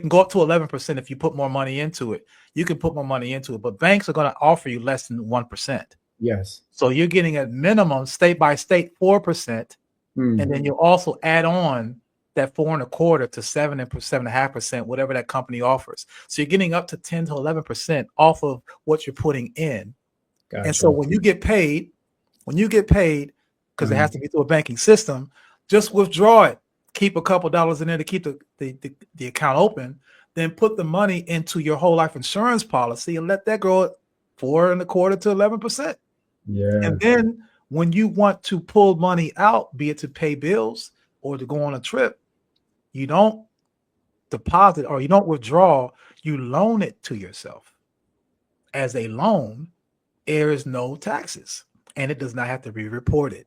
can go up to 11% if you put more money into it. You can put more money into it, but banks are going to offer you less than 1%. Yes. So you're getting at minimum state by state 4%, and then you also add on that 4.25% to 7 and 7.5%, whatever that company offers. So you're getting up to 10 to 11% off of what you're putting in. Gotcha. And so when you get paid, because it has to be through a banking system, just withdraw it. Keep a couple dollars in there to keep the account open. Then put the money into your whole life insurance policy and let that grow at 4.25% to 11%. Yeah. And then when you want to pull money out, be it to pay bills or to go on a trip, you don't deposit or you don't withdraw, you loan it to yourself. As a loan, there is no taxes and it does not have to be reported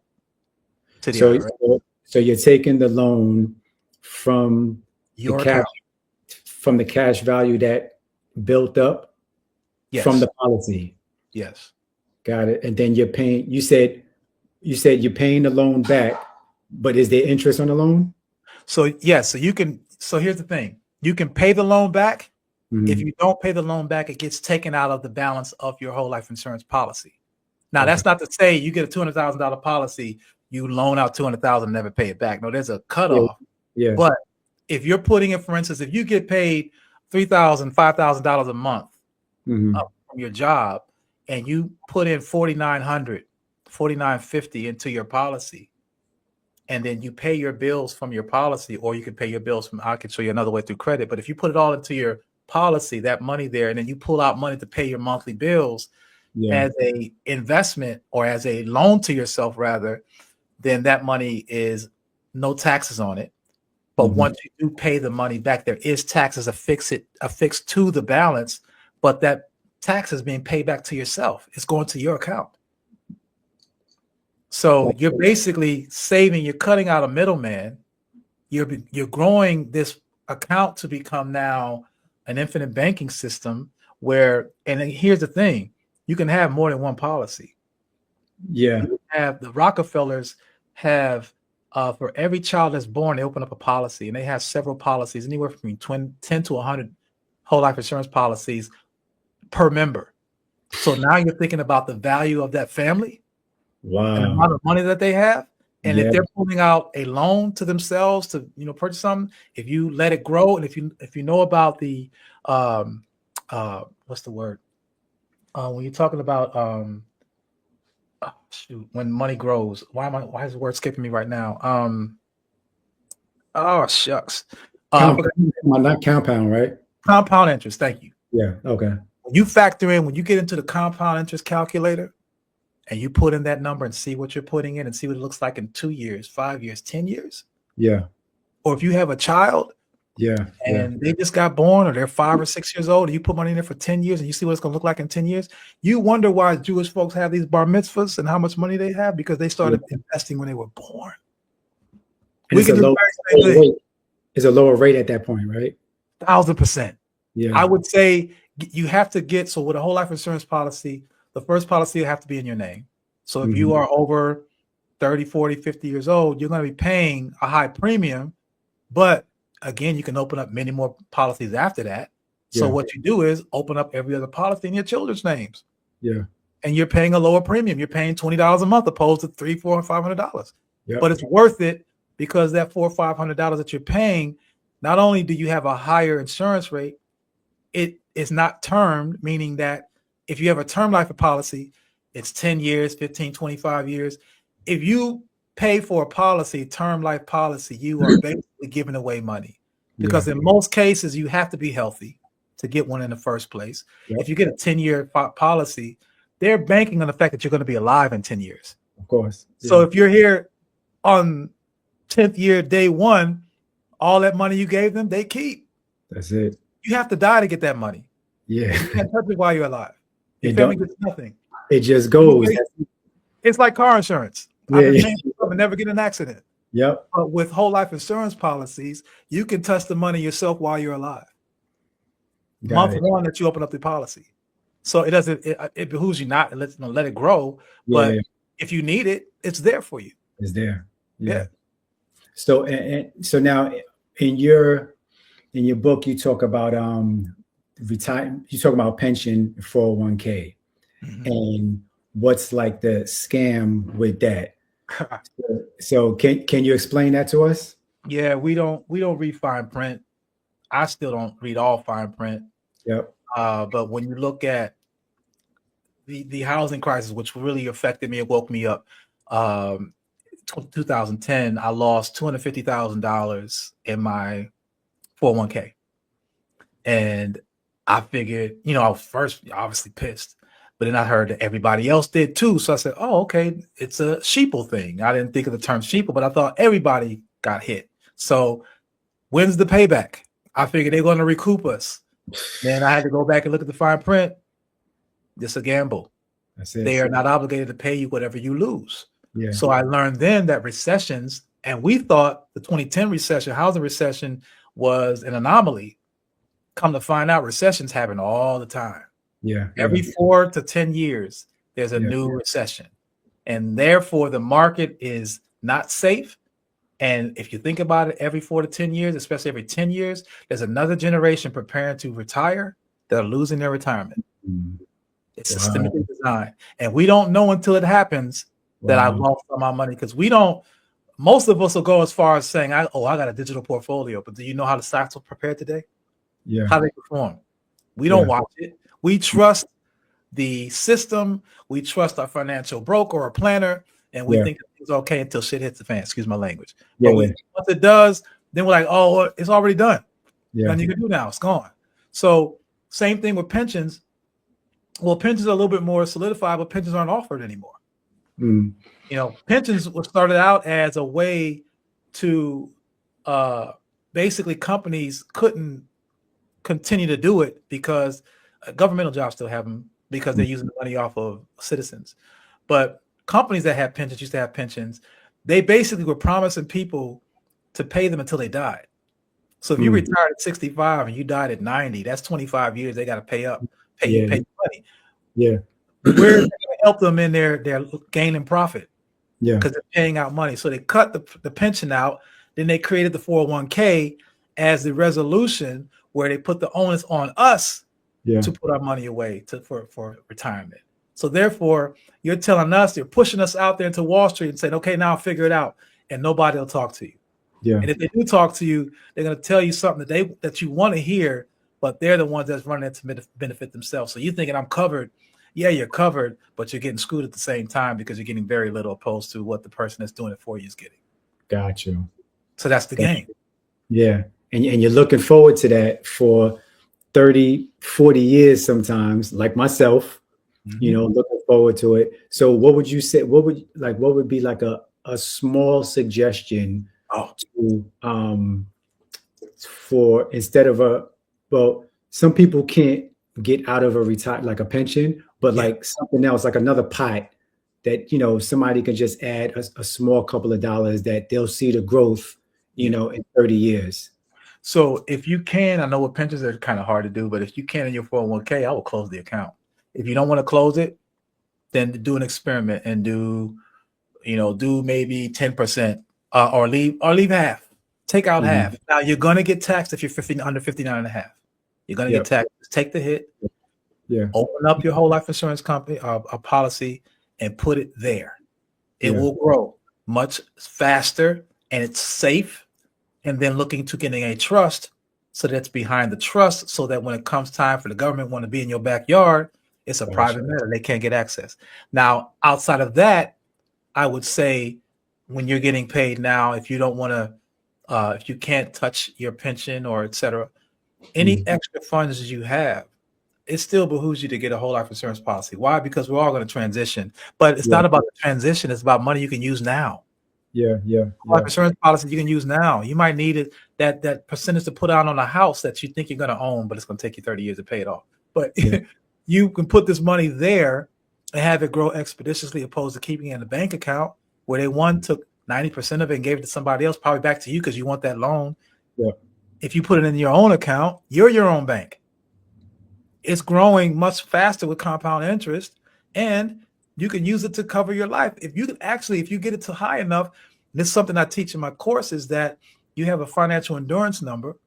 to the IRS. So you're taking the loan from your from the cash value that built up from the policy. Yes. Got it. And then you're paying, you said you're paying the loan back But is there interest on the loan? So yes, so you can. So here's the thing: you can pay the loan back. If you don't pay the loan back, it gets taken out of the balance of your whole life insurance policy. Now, that's not to say you get a $200,000 policy, you loan out 200,000 and never pay it back. No, there's a cutoff. Yeah. But if you're putting it, for instance, if you get paid $3,000, $5,000 a month from your job, and you put in $4,900, $4,950 into your policy, and then you pay your bills from your policy, or you can pay your bills from, I can show you another way through credit. But if you put it all into your policy, that money there, and then you pull out money to pay your monthly bills as a investment or as a loan to yourself, rather, then that money is no taxes on it. But once you do pay the money back, there is taxes affixed to the balance, but that tax is being paid back to yourself. It's going to your account. So you're basically saving, you're cutting out a middleman. You're growing this account to become now an infinite banking system where, and here's the thing, you can have more than one policy. Yeah. You have the Rockefellers have for every child that's born, they open up a policy, and they have several policies, anywhere from 10 to 100 whole life insurance policies per member. So now you're thinking about the value of that family, and the amount of money that they have. And if they're pulling out a loan to themselves to, purchase something, if you let it grow, and if you know about the what's the word? When you're talking about when money grows, why is the word skipping me right now? Oh shucks. Not compound, right? Compound interest, thank you. Yeah, okay. When you factor in, when you get into the compound interest calculator, and you put in that number and see what you're putting in and see what it looks like in 2 years, 5 years, 10 years. Yeah. Or if you have a child and they just got born, or they're 5 or 6 years old, and you put money in there for 10 years and you see what it's going to look like in 10 years, you wonder why Jewish folks have these bar mitzvahs and how much money they have, because they started investing when they were born. It's a lower rate at that point, right? 1,000%. Yeah. I would say you have to get, so with a whole life insurance policy, the first policy will have to be in your name. So if you are over 30, 40, 50 years old, you're going to be paying a high premium. But again, you can open up many more policies after that. So what you do is open up every other policy in your children's names. Yeah. And you're paying a lower premium. You're paying $20 a month opposed to $300, $400, $500. Yeah. But it's worth it, because that $400 or $500 that you're paying, not only do you have a higher insurance rate, it is not termed, meaning that if you have a term life policy, it's 10 years, 15, 25 years. If you pay for a policy, term life policy, you are basically giving away money, because in most cases, you have to be healthy to get one in the first place. If you get a 10-year policy, they're banking on the fact that you're going to be alive in 10 years. Of course. So if you're here on 10th year, day one, all that money you gave them, they keep. That's it. You have to die to get that money. Yeah. You can't touch it while you're alive. Your family gets nothing. It just goes. It's like car insurance. I've been paying and never get in an accident. Yep. But with whole life insurance policies, you can touch the money yourself while you're alive. Month one that you open up the policy. So it behooves you not to let it grow. But if you need it, it's there for you. It's there. Yeah. So so now in your book, you talk about retirement. You talk about pension, 401k, and what's like the scam with that. So can you explain that to us? Yeah, we don't read fine print. I still don't read all fine print. Yep. But when you look at the housing crisis, which really affected me and woke me up, 2010, I lost $250,000 in my 401k, and I figured, I was first obviously pissed, but then I heard that everybody else did too. So I said, oh, okay, it's a sheeple thing. I didn't think of the term sheeple, but I thought everybody got hit. So when's the payback? I figured they're going to recoup us. Then I had to go back and look at the fine print. It's a gamble. That's it. They are not obligated to pay you whatever you lose. Yeah. So I learned then that recessions, and we thought the 2010 recession, housing recession, was an anomaly. Come to find out, recessions happen all the time. Yeah. Every 4 to 10 years, there's a new recession. And therefore, the market is not safe, And if you think about it, every 4 to 10 years, especially every 10 years, there's another generation preparing to retire that are losing their retirement. It's systemically designed. And we don't know until it happens that I lost all my money, because we don't. Most of us will go as far as saying, I got a digital portfolio. But do you know how the stocks are prepared today? Yeah. How they perform? We don't watch it. We trust the system. We trust our financial broker or planner, and we think it's okay until shit hits the fan. Excuse my language. But once it does, then we're like, oh, well, it's already done. Nothing you can do now. It's gone. So same thing with pensions. Well, pensions are a little bit more solidified, but pensions aren't offered anymore. You know, pensions was started out as a way to basically companies couldn't continue to do it because governmental jobs still have them because they're using the money off of citizens. But companies that had pensions used to have pensions. They basically were promising people to pay them until they died. So if you retired at 65 and you died at 90, that's 25 years they got to pay you money. Yeah. We're going to help them in their gain and profit. Yeah. Because they're paying out money. So they cut the pension out. Then they created the 401k as the resolution where they put the onus on us to put our money away for retirement. So therefore, you're telling us, you're pushing us out there into Wall Street and saying, okay, now figure it out. And nobody will talk to you. Yeah. And if they do talk to you, they're going to tell you something that you want to hear, but they're the ones that's running it to benefit themselves. So you're thinking I'm covered. Yeah, you're covered, but you're getting screwed at the same time because you're getting very little opposed to what the person that's doing it for you is getting. Got you. So that's the game. Yeah. And you're looking forward to that for 30, 40 years sometimes, like myself, you know, looking forward to it. So what would you say, what would be like a small suggestion to, for instead of some people can't get out of a pension, but like something else, like another pot that, you know, somebody can just add a small couple of dollars that they'll see the growth, you know, in 30 years. So if you can, I know with pensions are kind of hard to do, but if you can in your 401k, I will close the account. If you don't want to close it, then do an experiment and do maybe 10% or leave half. Take out half. Now you're going to get taxed if you're under 59 and a half. You're going to get taxed. Take the hit. Yeah. Open up your whole life insurance company, a policy, and put it there. It will grow much faster, and it's safe. And then looking to getting a trust, so that's behind the trust, so that when it comes time for the government want to be in your backyard, it's a private matter. They can't get access. Now, outside of that, I would say when you're getting paid now, if you don't want to, if you can't touch your pension or et cetera, any extra funds you have, it still behooves you to get a whole life insurance policy. Why? Because we're all going to transition, but it's not about the transition. It's about money you can use now. Life insurance policy you can use now. You might need it that percentage to put out on a house that you think you're going to own, but it's going to take you 30 years to pay it off. But you can put this money there and have it grow expeditiously, opposed to keeping it in a bank account where they took 90% of it and gave it to somebody else, probably back to you because you want that loan. If you put it in your own account, you're your own bank. It's growing much faster with compound interest, and you can use it to cover your life. If you get it to high enough, this is something I teach in my course, is that you have a financial endurance number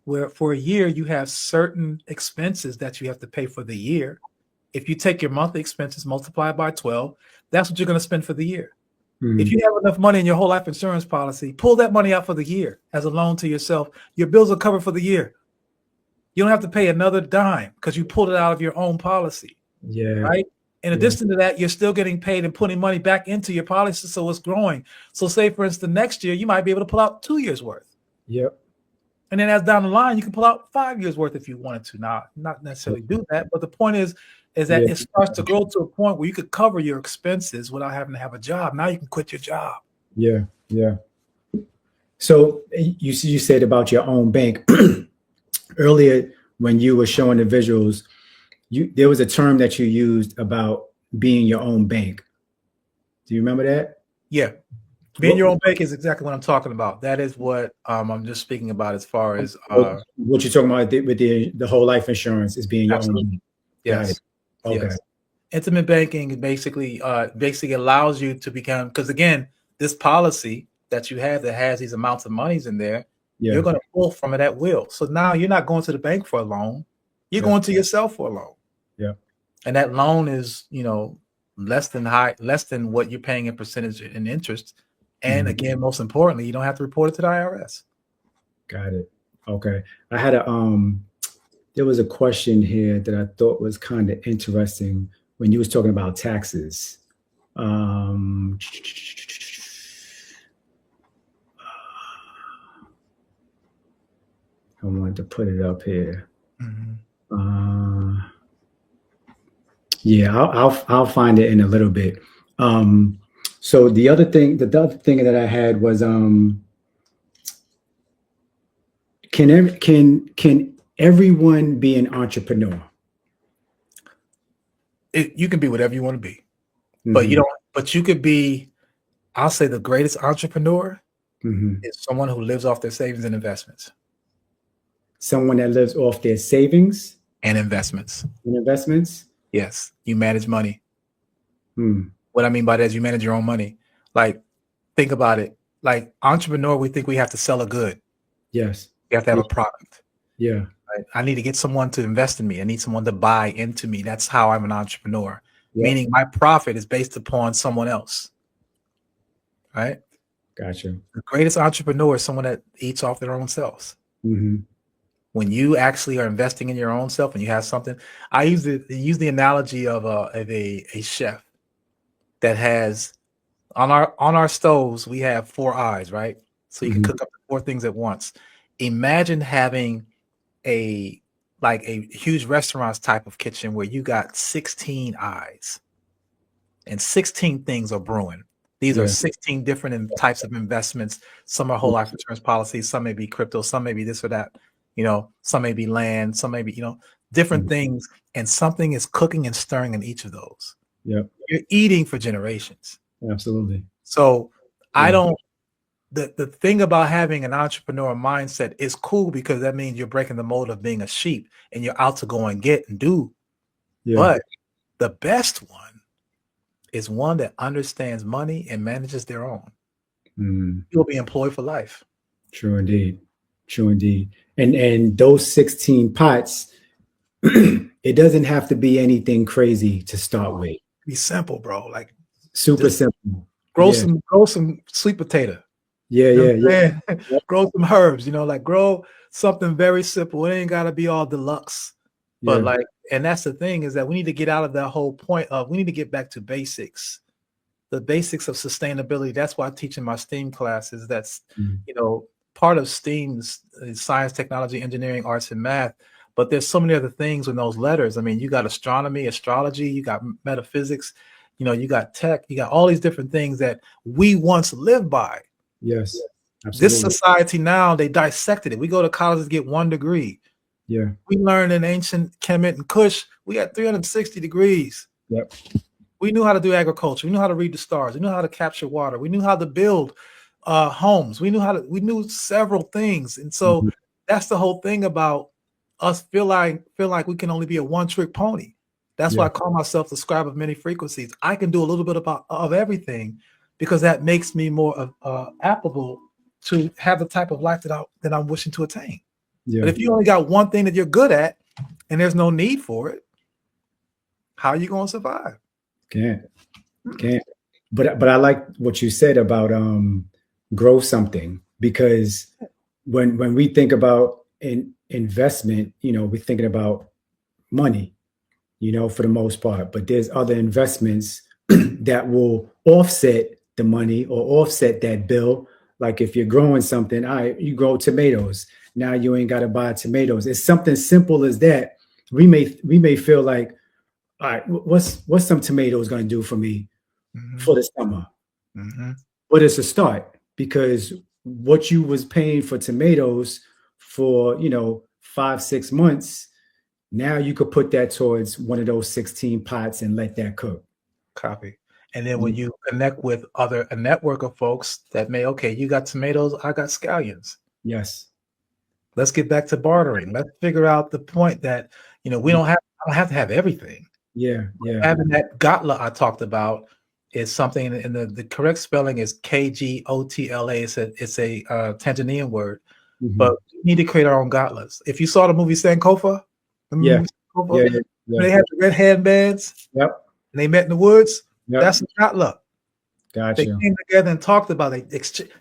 where for a year you have certain expenses that you have to pay for the year. If you take your monthly expenses, multiply it by 12, that's what you're going to spend for the year. If you have enough money in your whole life insurance policy, pull that money out for the year as a loan to yourself. Your bills are covered for the year. You don't have to pay another dime because you pulled it out of your own policy. Right? In addition to that, you're still getting paid and putting money back into your policy, so it's growing. So say, for instance, next year, you might be able to pull out 2 years worth. And then as down the line, you can pull out 5 years worth if you wanted to. Now, not necessarily do that, but the point is that it starts to grow to a point where you could cover your expenses without having to have a job. Now you can quit your job. So you said about your own bank earlier when you were showing the visuals. There was a term that you used about being your own bank. Do you remember that? Yeah. Being your own bank is exactly what I'm talking about. That is what I'm just speaking about as far as what you're talking about with the whole life insurance is being your own bank. Yes. Okay. Yes. Intimate banking basically allows you to become, because again, this policy that you have that has these amounts of monies in there, Yeah. you're going to pull from it at will. So now you're not going to the bank for a loan. You're going to yourself for a loan. Yeah. And that loan is, less than what you're paying in percentage in interest. And again, most importantly, you don't have to report it to the IRS. Got it. Okay. I had there was a question here that I thought was kind of interesting when you was talking about taxes. I wanted to put it up here. Yeah, I'll find it in a little bit. So the other thing that I had was can everyone be an entrepreneur? You can be whatever you want to be, but you don't. But you could be. I'll say the greatest entrepreneur is someone who lives off their savings and investments. Someone that lives off their savings and investments. Yes, you manage money. What I mean by that is you manage your own money. Like, think about it. Like, entrepreneur, we think we have to sell a good. Yes, you have to have a product. Yeah. Right? I need to get someone to invest in me. I need someone to buy into me. That's how I'm an entrepreneur. Meaning my profit is based upon someone else. Right? Gotcha. The greatest entrepreneur is someone that eats off their own selves. When you actually are investing in your own self and you have something, I use the analogy of a chef that has on our stoves, we have 4 eyes, right? So you can cook up 4 things at once. Imagine having a huge restaurants type of kitchen where you got 16 eyes and 16 things are brewing. These are 16 different types of investments. Some are whole life insurance policies. Some may be crypto. Some may be this or that. Some may be land. Some may be, different things. And something is cooking and stirring in each of those. Yep. You're eating for generations. Absolutely. So the thing about having an entrepreneur mindset is cool because that means you're breaking the mold of being a sheep and you're out to go and get and do. Yeah. But the best one is one that understands money and manages their own. You'll be employed for life. True indeed. And those 16 pots, it doesn't have to be anything crazy to start with. Be simple, bro. Like super simple. Grow some sweet potato. Yeah. Grow some herbs, grow something very simple. It ain't gotta be all deluxe. But and that's the thing is that we need to get out of that whole point of we need to get back to basics, the basics of sustainability. That's why I teach in my STEAM classes. That's, part of STEAM's science, technology, engineering, arts, and math. But there's so many other things in those letters. I mean, you got astronomy, astrology, you got metaphysics, you got tech, you got all these different things that we once lived by. Yes. Absolutely. This society now, they dissected it. We go to college to get 1 degree. Yeah. We learned in ancient Kemet and Kush, we had 360 degrees. Yep. We knew how to do agriculture. We knew how to read the stars. We knew how to capture water. We knew how to build homes. We knew several things. And so that's the whole thing about us feel like we can only be a one-trick pony. That's why I call myself the scribe of many frequencies. I can do a little bit of everything because that makes me more applicable to have the type of life that I'm wishing to attain. Yeah. But if you only got one thing that you're good at and there's no need for it, how are you going to survive? Can't. But I like what you said about grow something, because when we think about investment, we're thinking about money, for the most part. But there's other investments that will offset the money or offset that bill. Like if you're growing something, you grow tomatoes. Now you ain't got to buy tomatoes. It's something simple as that. We may feel like, all right, what's some tomatoes going to do for me for the summer? But it's a start, because what you was paying for tomatoes for 5-6 months, now you could put that towards one of those 16 pots and let that cook. Copy. And then when you connect with a network of folks that you got tomatoes, I got scallions. Yes. Let's get back to bartering. Let's figure out the point that, I don't have to have everything. Yeah. Having that gotla I talked about It's something, and the correct spelling is Kgotla. It's a Tanzanian word, but we need to create our own gatlas. If you saw the movie Sankofa, Yeah. Sankofa, Yeah. when they had the red headbands Yep. and they met in the woods, Yep. that's a gatla. They Gotcha. came together and talked about it.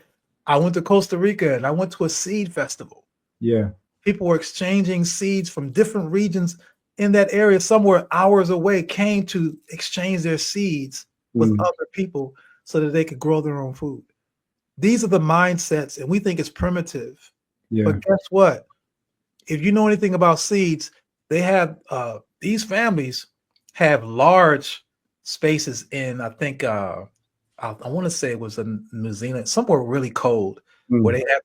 I went to Costa Rica and I went to a seed festival. Yeah. People were exchanging seeds from different regions in that area, somewhere hours away, came to exchange their seeds with other people so that they could grow their own food. These are the mindsets, and we think it's primitive. Yeah. But guess what? If you know anything about seeds, they have these families have large spaces in, I think I want to say it was in New Zealand, somewhere really cold, where they have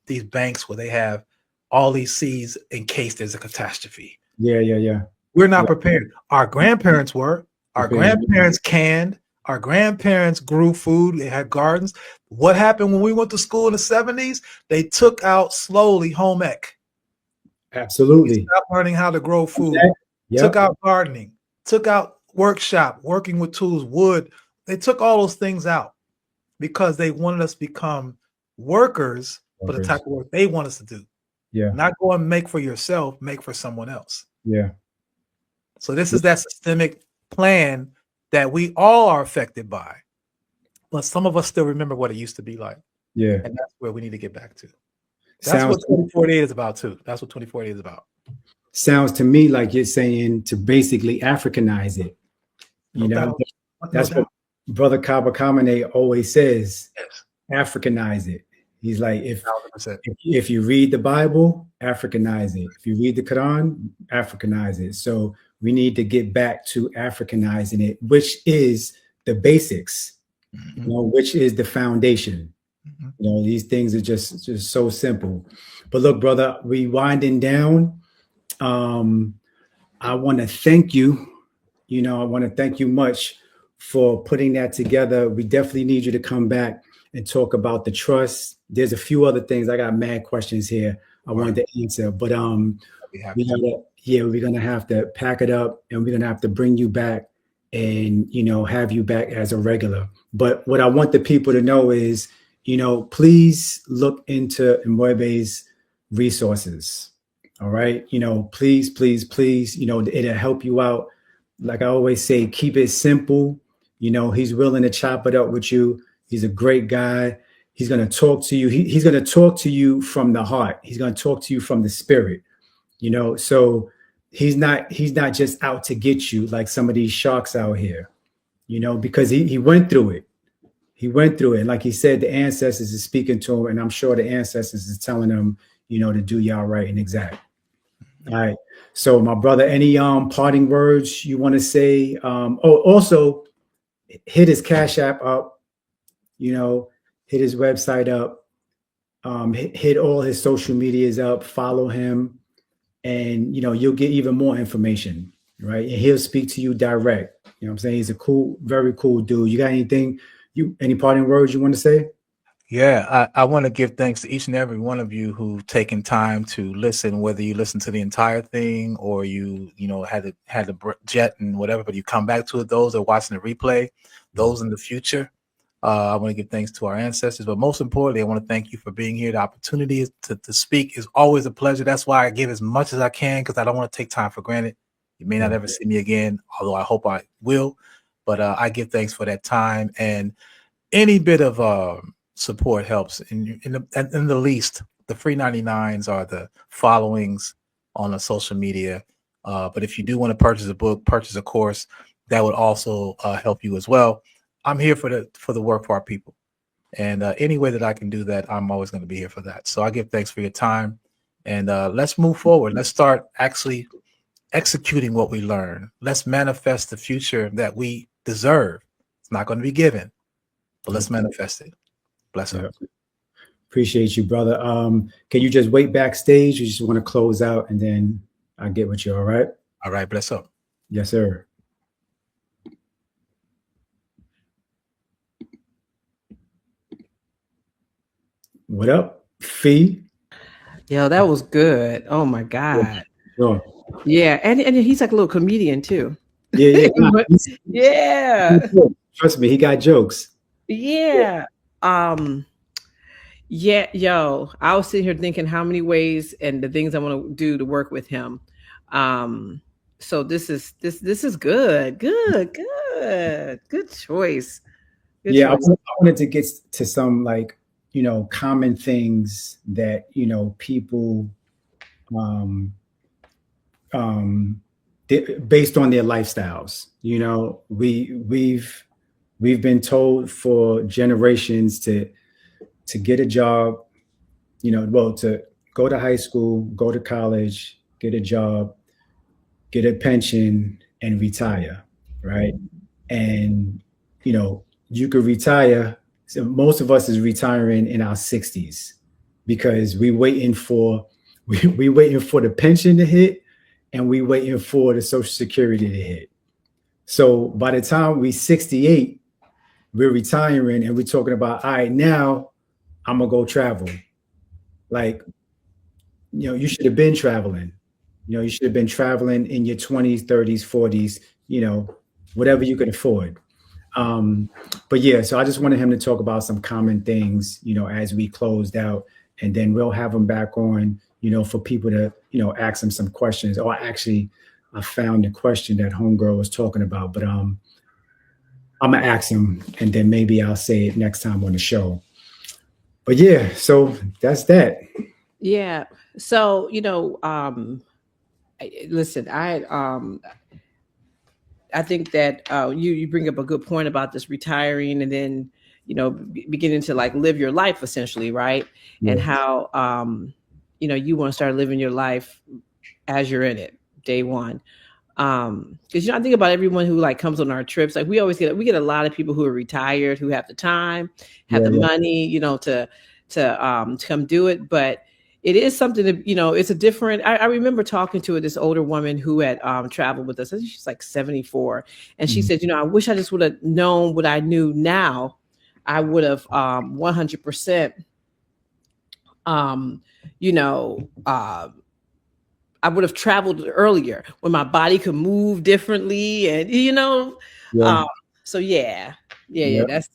these banks where they have all these seeds in case there's a catastrophe. Yeah. We're not prepared. Our grandparents were. Our grandparents canned. Our grandparents grew food. They had gardens. What happened when we went to school in the 70s? They took out slowly home ec. Absolutely. We stopped learning how to grow food. Yep. Took out gardening. Took out workshop, working with tools, wood. They took all those things out because they wanted us to become workers for the type of work they want us to do. Yeah. Not go and make for yourself, make for someone else. Yeah. So this is that systemic plan that we all are affected by. But some of us still remember what it used to be like. Yeah. And that's where we need to get back to. That's what 2048 is about too. That's what 2048 is about. Sounds to me like you're saying to basically Africanize it. You know, that's what Brother Kaba Kamene always says. Yes. Africanize it. He's like, if you read the Bible, Africanize it. If you read the Quran, Africanize it. So we need to get back to Africanizing it, which is the basics, you know, which is the foundation. You know, these things are just so simple. But look, brother, we winding down. I want to thank you. You know, I want to thank you much for putting that together. We definitely need you to come back and talk about the trust. There's a few other things. I got mad questions here I wanted to answer, but we're gonna have to pack it up, and we're gonna have to bring you back and, you know, have you back as a regular. But what I want the people to know is, you know, please look into Mwebe's resources. All right. You know, please, you know, it'll help you out. Like I always say, keep it simple. You know, he's willing to chop it up with you. He's a great guy. He's going to talk to you. He's going to talk to you from the heart. He's going to talk to you from the spirit, you know, so he's not just out to get you like some of these sharks out here, you know, because he went through it. He went through it. And like he said, the ancestors is speaking to him, and I'm sure the ancestors is telling him, you know, to do y'all right and exact. All right. So my brother, any parting words you want to say? Also hit his Cash App up, you know, hit his website up, hit all his social medias up, follow him, and, you know, you'll get even more information, right? And he'll speak to you direct. You know what I'm saying? He's a cool, very cool dude. You got any parting words you want to say? Yeah, I want to give thanks to each and every one of you who've taken time to listen, whether you listen to the entire thing or you know, had the jet and whatever, but you come back to it. Those that are watching the replay, those in the future. I want to give thanks to our ancestors, but most importantly, I want to thank you for being here. The opportunity to speak is always a pleasure. That's why I give as much as I can, because I don't want to take time for granted. You may not ever see me again, although I hope I will. But I give thanks for that time, and any bit of support helps. In the least, the free 99s are the followings on the social media. But if you do want to purchase a book, purchase a course, that would also help you as well. I'm here for the work for our people, and any way that I can do that, I'm always going to be here for that. So I give thanks for your time, and let's move forward. Let's start actually executing what we learn. Let's manifest the future that we deserve. It's not going to be given, but let's manifest it. Bless up. Appreciate you, brother. Can you just wait backstage? You just want to close out, and then I'll get with you. All right. All right. Bless up. Yes, sir. What up, Fee? Yo, that was good. Oh my God. Sure. Yeah, and he's like a little comedian too. Yeah. Yeah. Trust me, he got jokes. Yeah. Um, yeah, yo, I was sitting here thinking how many ways and the things I want to do to work with him. Um, so this is good. Good choice. Good Yeah, choice. I wanted to get to some like, common things that, people um um based on their lifestyles. We've been told for generations to get a job, well, to go to high school, go to college, get a job, get a pension, and retire, right? And you could retire. So most of us is retiring in our 60s because we waiting for the pension to hit, and we waiting for the Social Security to hit. So by the time we 68, we're retiring and we're talking about, all right, now I'm gonna go travel. Like, you should have been traveling. You should have been traveling in your 20s, 30s, 40s, whatever you could afford. Um, but yeah, so I just wanted him to talk about some common things, as we closed out, and then we'll have him back on, for people to, ask him some questions. Or actually, I found the question that Homegirl was talking about, but I'm gonna ask him, and then maybe I'll say it next time on the show. But yeah, so that's that. Yeah. So, listen, I think that you bring up a good point about this retiring and then beginning to like live your life essentially, right? And Yeah. how you want to start living your life as you're in it, day one. Because I think about everyone who like comes on our trips. Like we get a lot of people who are retired who have the time, have Yeah, the yeah. money, to come do it, but it is something that it's a different. I remember talking to this older woman who had traveled with us. I think she's like 74, and she Mhm. said, I wish I just would have known what I knew now. I would have 100%. Um, you know, uh, I would have traveled earlier when my body could move differently, and Yeah. um, so yeah, Yeah. that's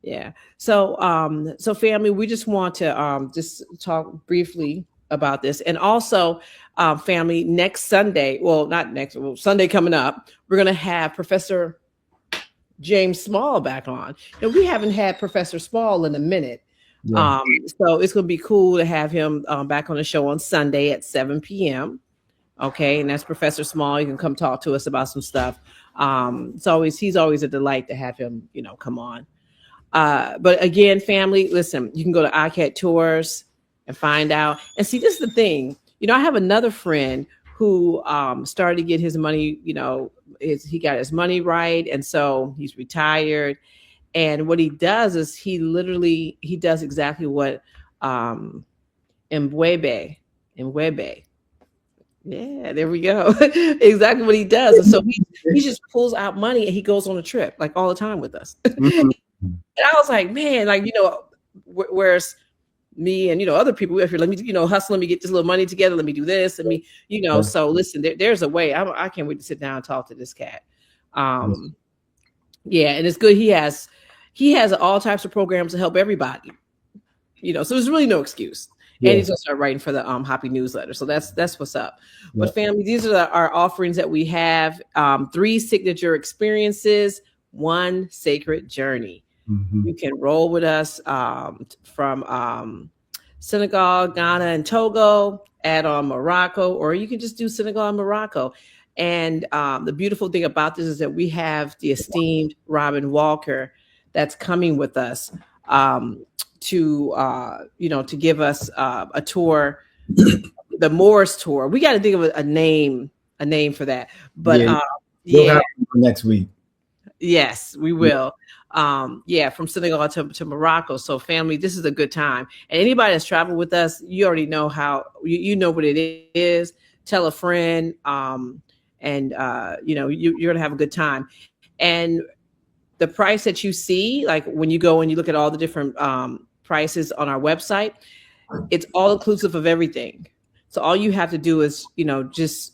yeah. So family, we just want to just talk briefly about this. And also, family, next Sunday, well, not next, well, Sunday coming up, we're going to have Professor James Small back on. And we haven't had Professor Small in a minute. Yeah. So it's going to be cool to have him back on the show on Sunday at 7 p.m. Okay. And that's Professor Small. You can come talk to us about some stuff. He's always a delight to have him, come on. But again, family, listen, you can go to iCat Tours and find out. And see, this is the thing. I have another friend who started to get his money, he got his money right. And so he's retired. And what he does is he does exactly what Mwebe. Yeah, there we go. Exactly what he does. And so he just pulls out money and he goes on a trip like all the time with us. Mhm. And I was like, man, like, whereas me and, other people, if you're let me, hustle, let me get this little money together. Let me do this. Let me, Yeah. so listen, there's a way. I can't wait to sit down and talk to this cat. Yeah. And it's good. He has all types of programs to help everybody, so there's really no excuse. Yeah. And he's gonna start writing for the Hoppy newsletter. So that's what's up. Yeah. But family, these are our offerings that we have. 3 signature experiences, 1 sacred journey. Mhm. You can roll with us from Senegal, Ghana, and Togo, add on Morocco, or you can just do Senegal and Morocco. And the beautiful thing about this is that we have the esteemed Robin Walker that's coming with us to give us a tour, the Moors tour. We got to think of a name for that. But Yeah. We'll yeah. have him next week. Yes, we will. From Senegal to Morocco. So family, this is a good time. And anybody that's traveled with us, you already know how you know what it is. Tell a friend. You're gonna have a good time. And the price that you see, like when you go and you look at all the different prices on our website, it's all inclusive of everything. So all you have to do is, just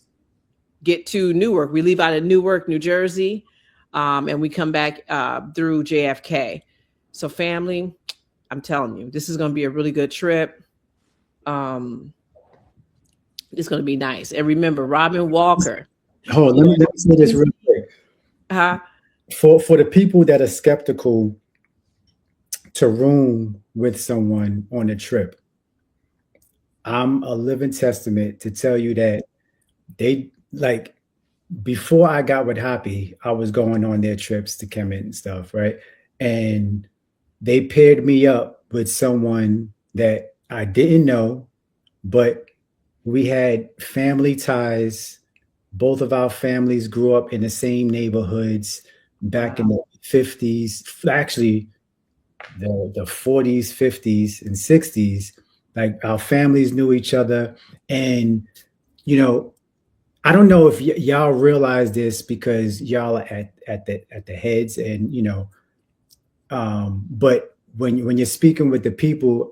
get to Newark. We leave out of Newark, New Jersey. and we come back through JFK. So family, I'm telling you, this is going to be a really good trip. It's going to be nice. And remember, Robin Walker. Oh, let me say this real quick. For the people that are skeptical to room with someone on a trip, I'm a living testament to tell you that they, like, before I got with Hoppy, I was going on their trips to Kemet and stuff, right? And they paired me up with someone that I didn't know, but we had family ties. Both of our families grew up in the same neighborhoods back in the 50s, actually the 40s, 50s, and 60s. Like, our families knew each other. And, you know, I don't know if y'all realize this because y'all are at the heads, and, you know, but when you're speaking with the people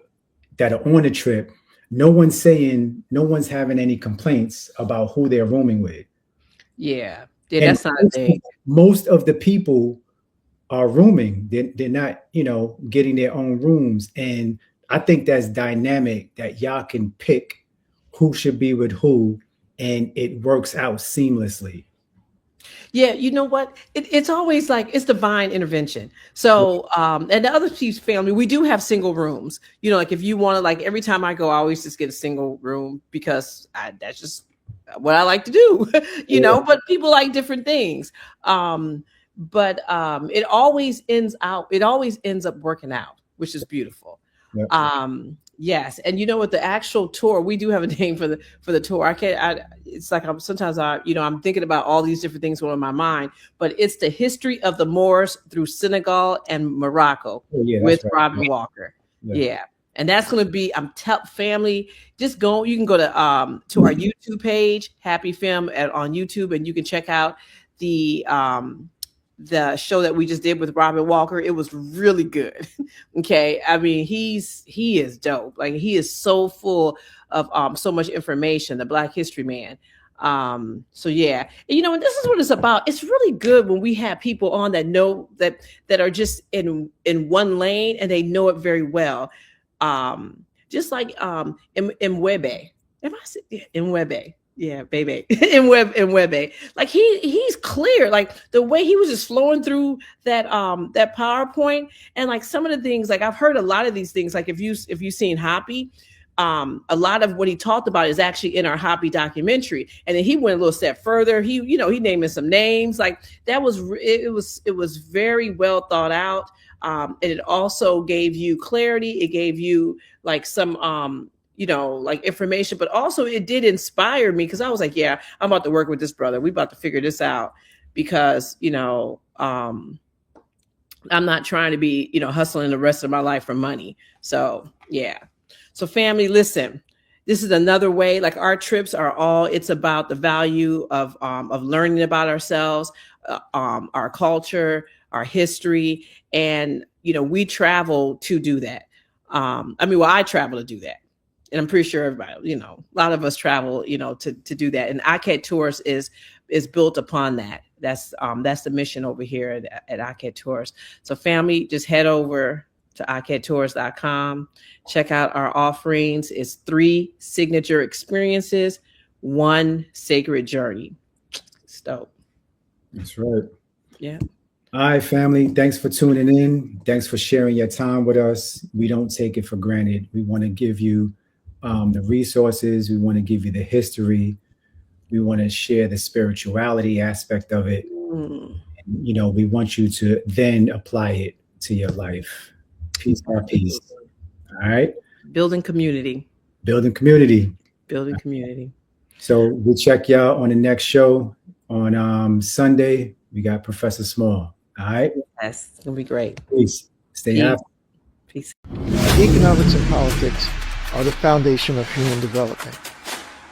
that are on the trip, no one's having any complaints about who they're rooming with. Yeah, that's not a thing. Most of the people are rooming. They're not, you know, getting their own rooms. And I think that's dynamic, that y'all can pick who should be with who, and it works out seamlessly. Yeah, you know what? It's always like it's divine intervention. So, and the other Chiefs family, we do have single rooms. You know, like if you want to, like every time I go, I always just get a single room because that's just what I like to do. you know, but people like different things. But it always ends up working out, which is beautiful. Yep. Yes, and you know what, the actual tour, we do have a name for the tour. It's like I'm thinking about all these different things going on in my mind, but it's the history of the Moors through Senegal and Morocco with Robin Walker. Yeah. And that's going to be, family, just go, you can go to our YouTube page, Happy Film on YouTube, and you can check out the show that we just did with Robin Walker. It was really good. Okay. I mean, he is dope. Like, he is so full of so much information, the Black History Man. So yeah, and, you know, and this is what it's about. It's really good when we have people on that know that are just in one lane and they know it very well. Just like Mwebe. Am I saying Mwebe? Yeah, baby. in Webby. Like he's clear. Like the way he was just flowing through that PowerPoint, and like some of the things, like I've heard a lot of these things, like if you've seen Hoppy, a lot of what he talked about is actually in our Hoppy documentary. And then he went a little step further. He named some names. Like that was it was very well thought out. And it also gave you clarity. It gave you like some like information, but also it did inspire me, because I was like, yeah, I'm about to work with this brother. We about to figure this out, because, I'm not trying to be, hustling the rest of my life for money. So, yeah. So family, listen, this is another way, like our trips are all, it's about the value of learning about ourselves, our culture, our history. And, we travel to do that. I travel to do that. And I'm pretty sure everybody, a lot of us travel, to do that. And ICAT Tours is built upon that. That's the mission over here at ICAT Tours. So family, just head over to icattours.com. Check out our offerings. It's 3 signature experiences, 1 sacred journey. It's dope. That's right. Yeah. All right, family. Thanks for tuning in. Thanks for sharing your time with us. We don't take it for granted. We want to give you the resources. We want to give you the history. We want to share the spirituality aspect of it. And, we want you to then apply it to your life. Piece by piece. All right. Building community. So we'll check y'all on the next show on Sunday. We got Professor Small. All right. Yes, it's gonna be great. Peace. Stay happy. Peace. Economics and politics are the foundation of human development.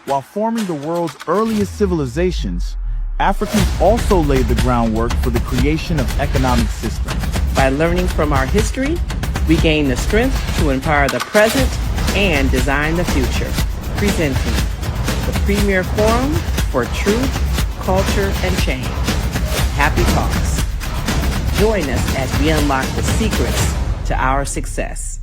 While forming the world's earliest civilizations, Africans also laid the groundwork for the creation of economic systems. By learning from our history, we gain the strength to empower the present and design the future. Presenting the premier forum for truth, culture, and change. Happy Talks. Join us as we unlock the secrets to our success.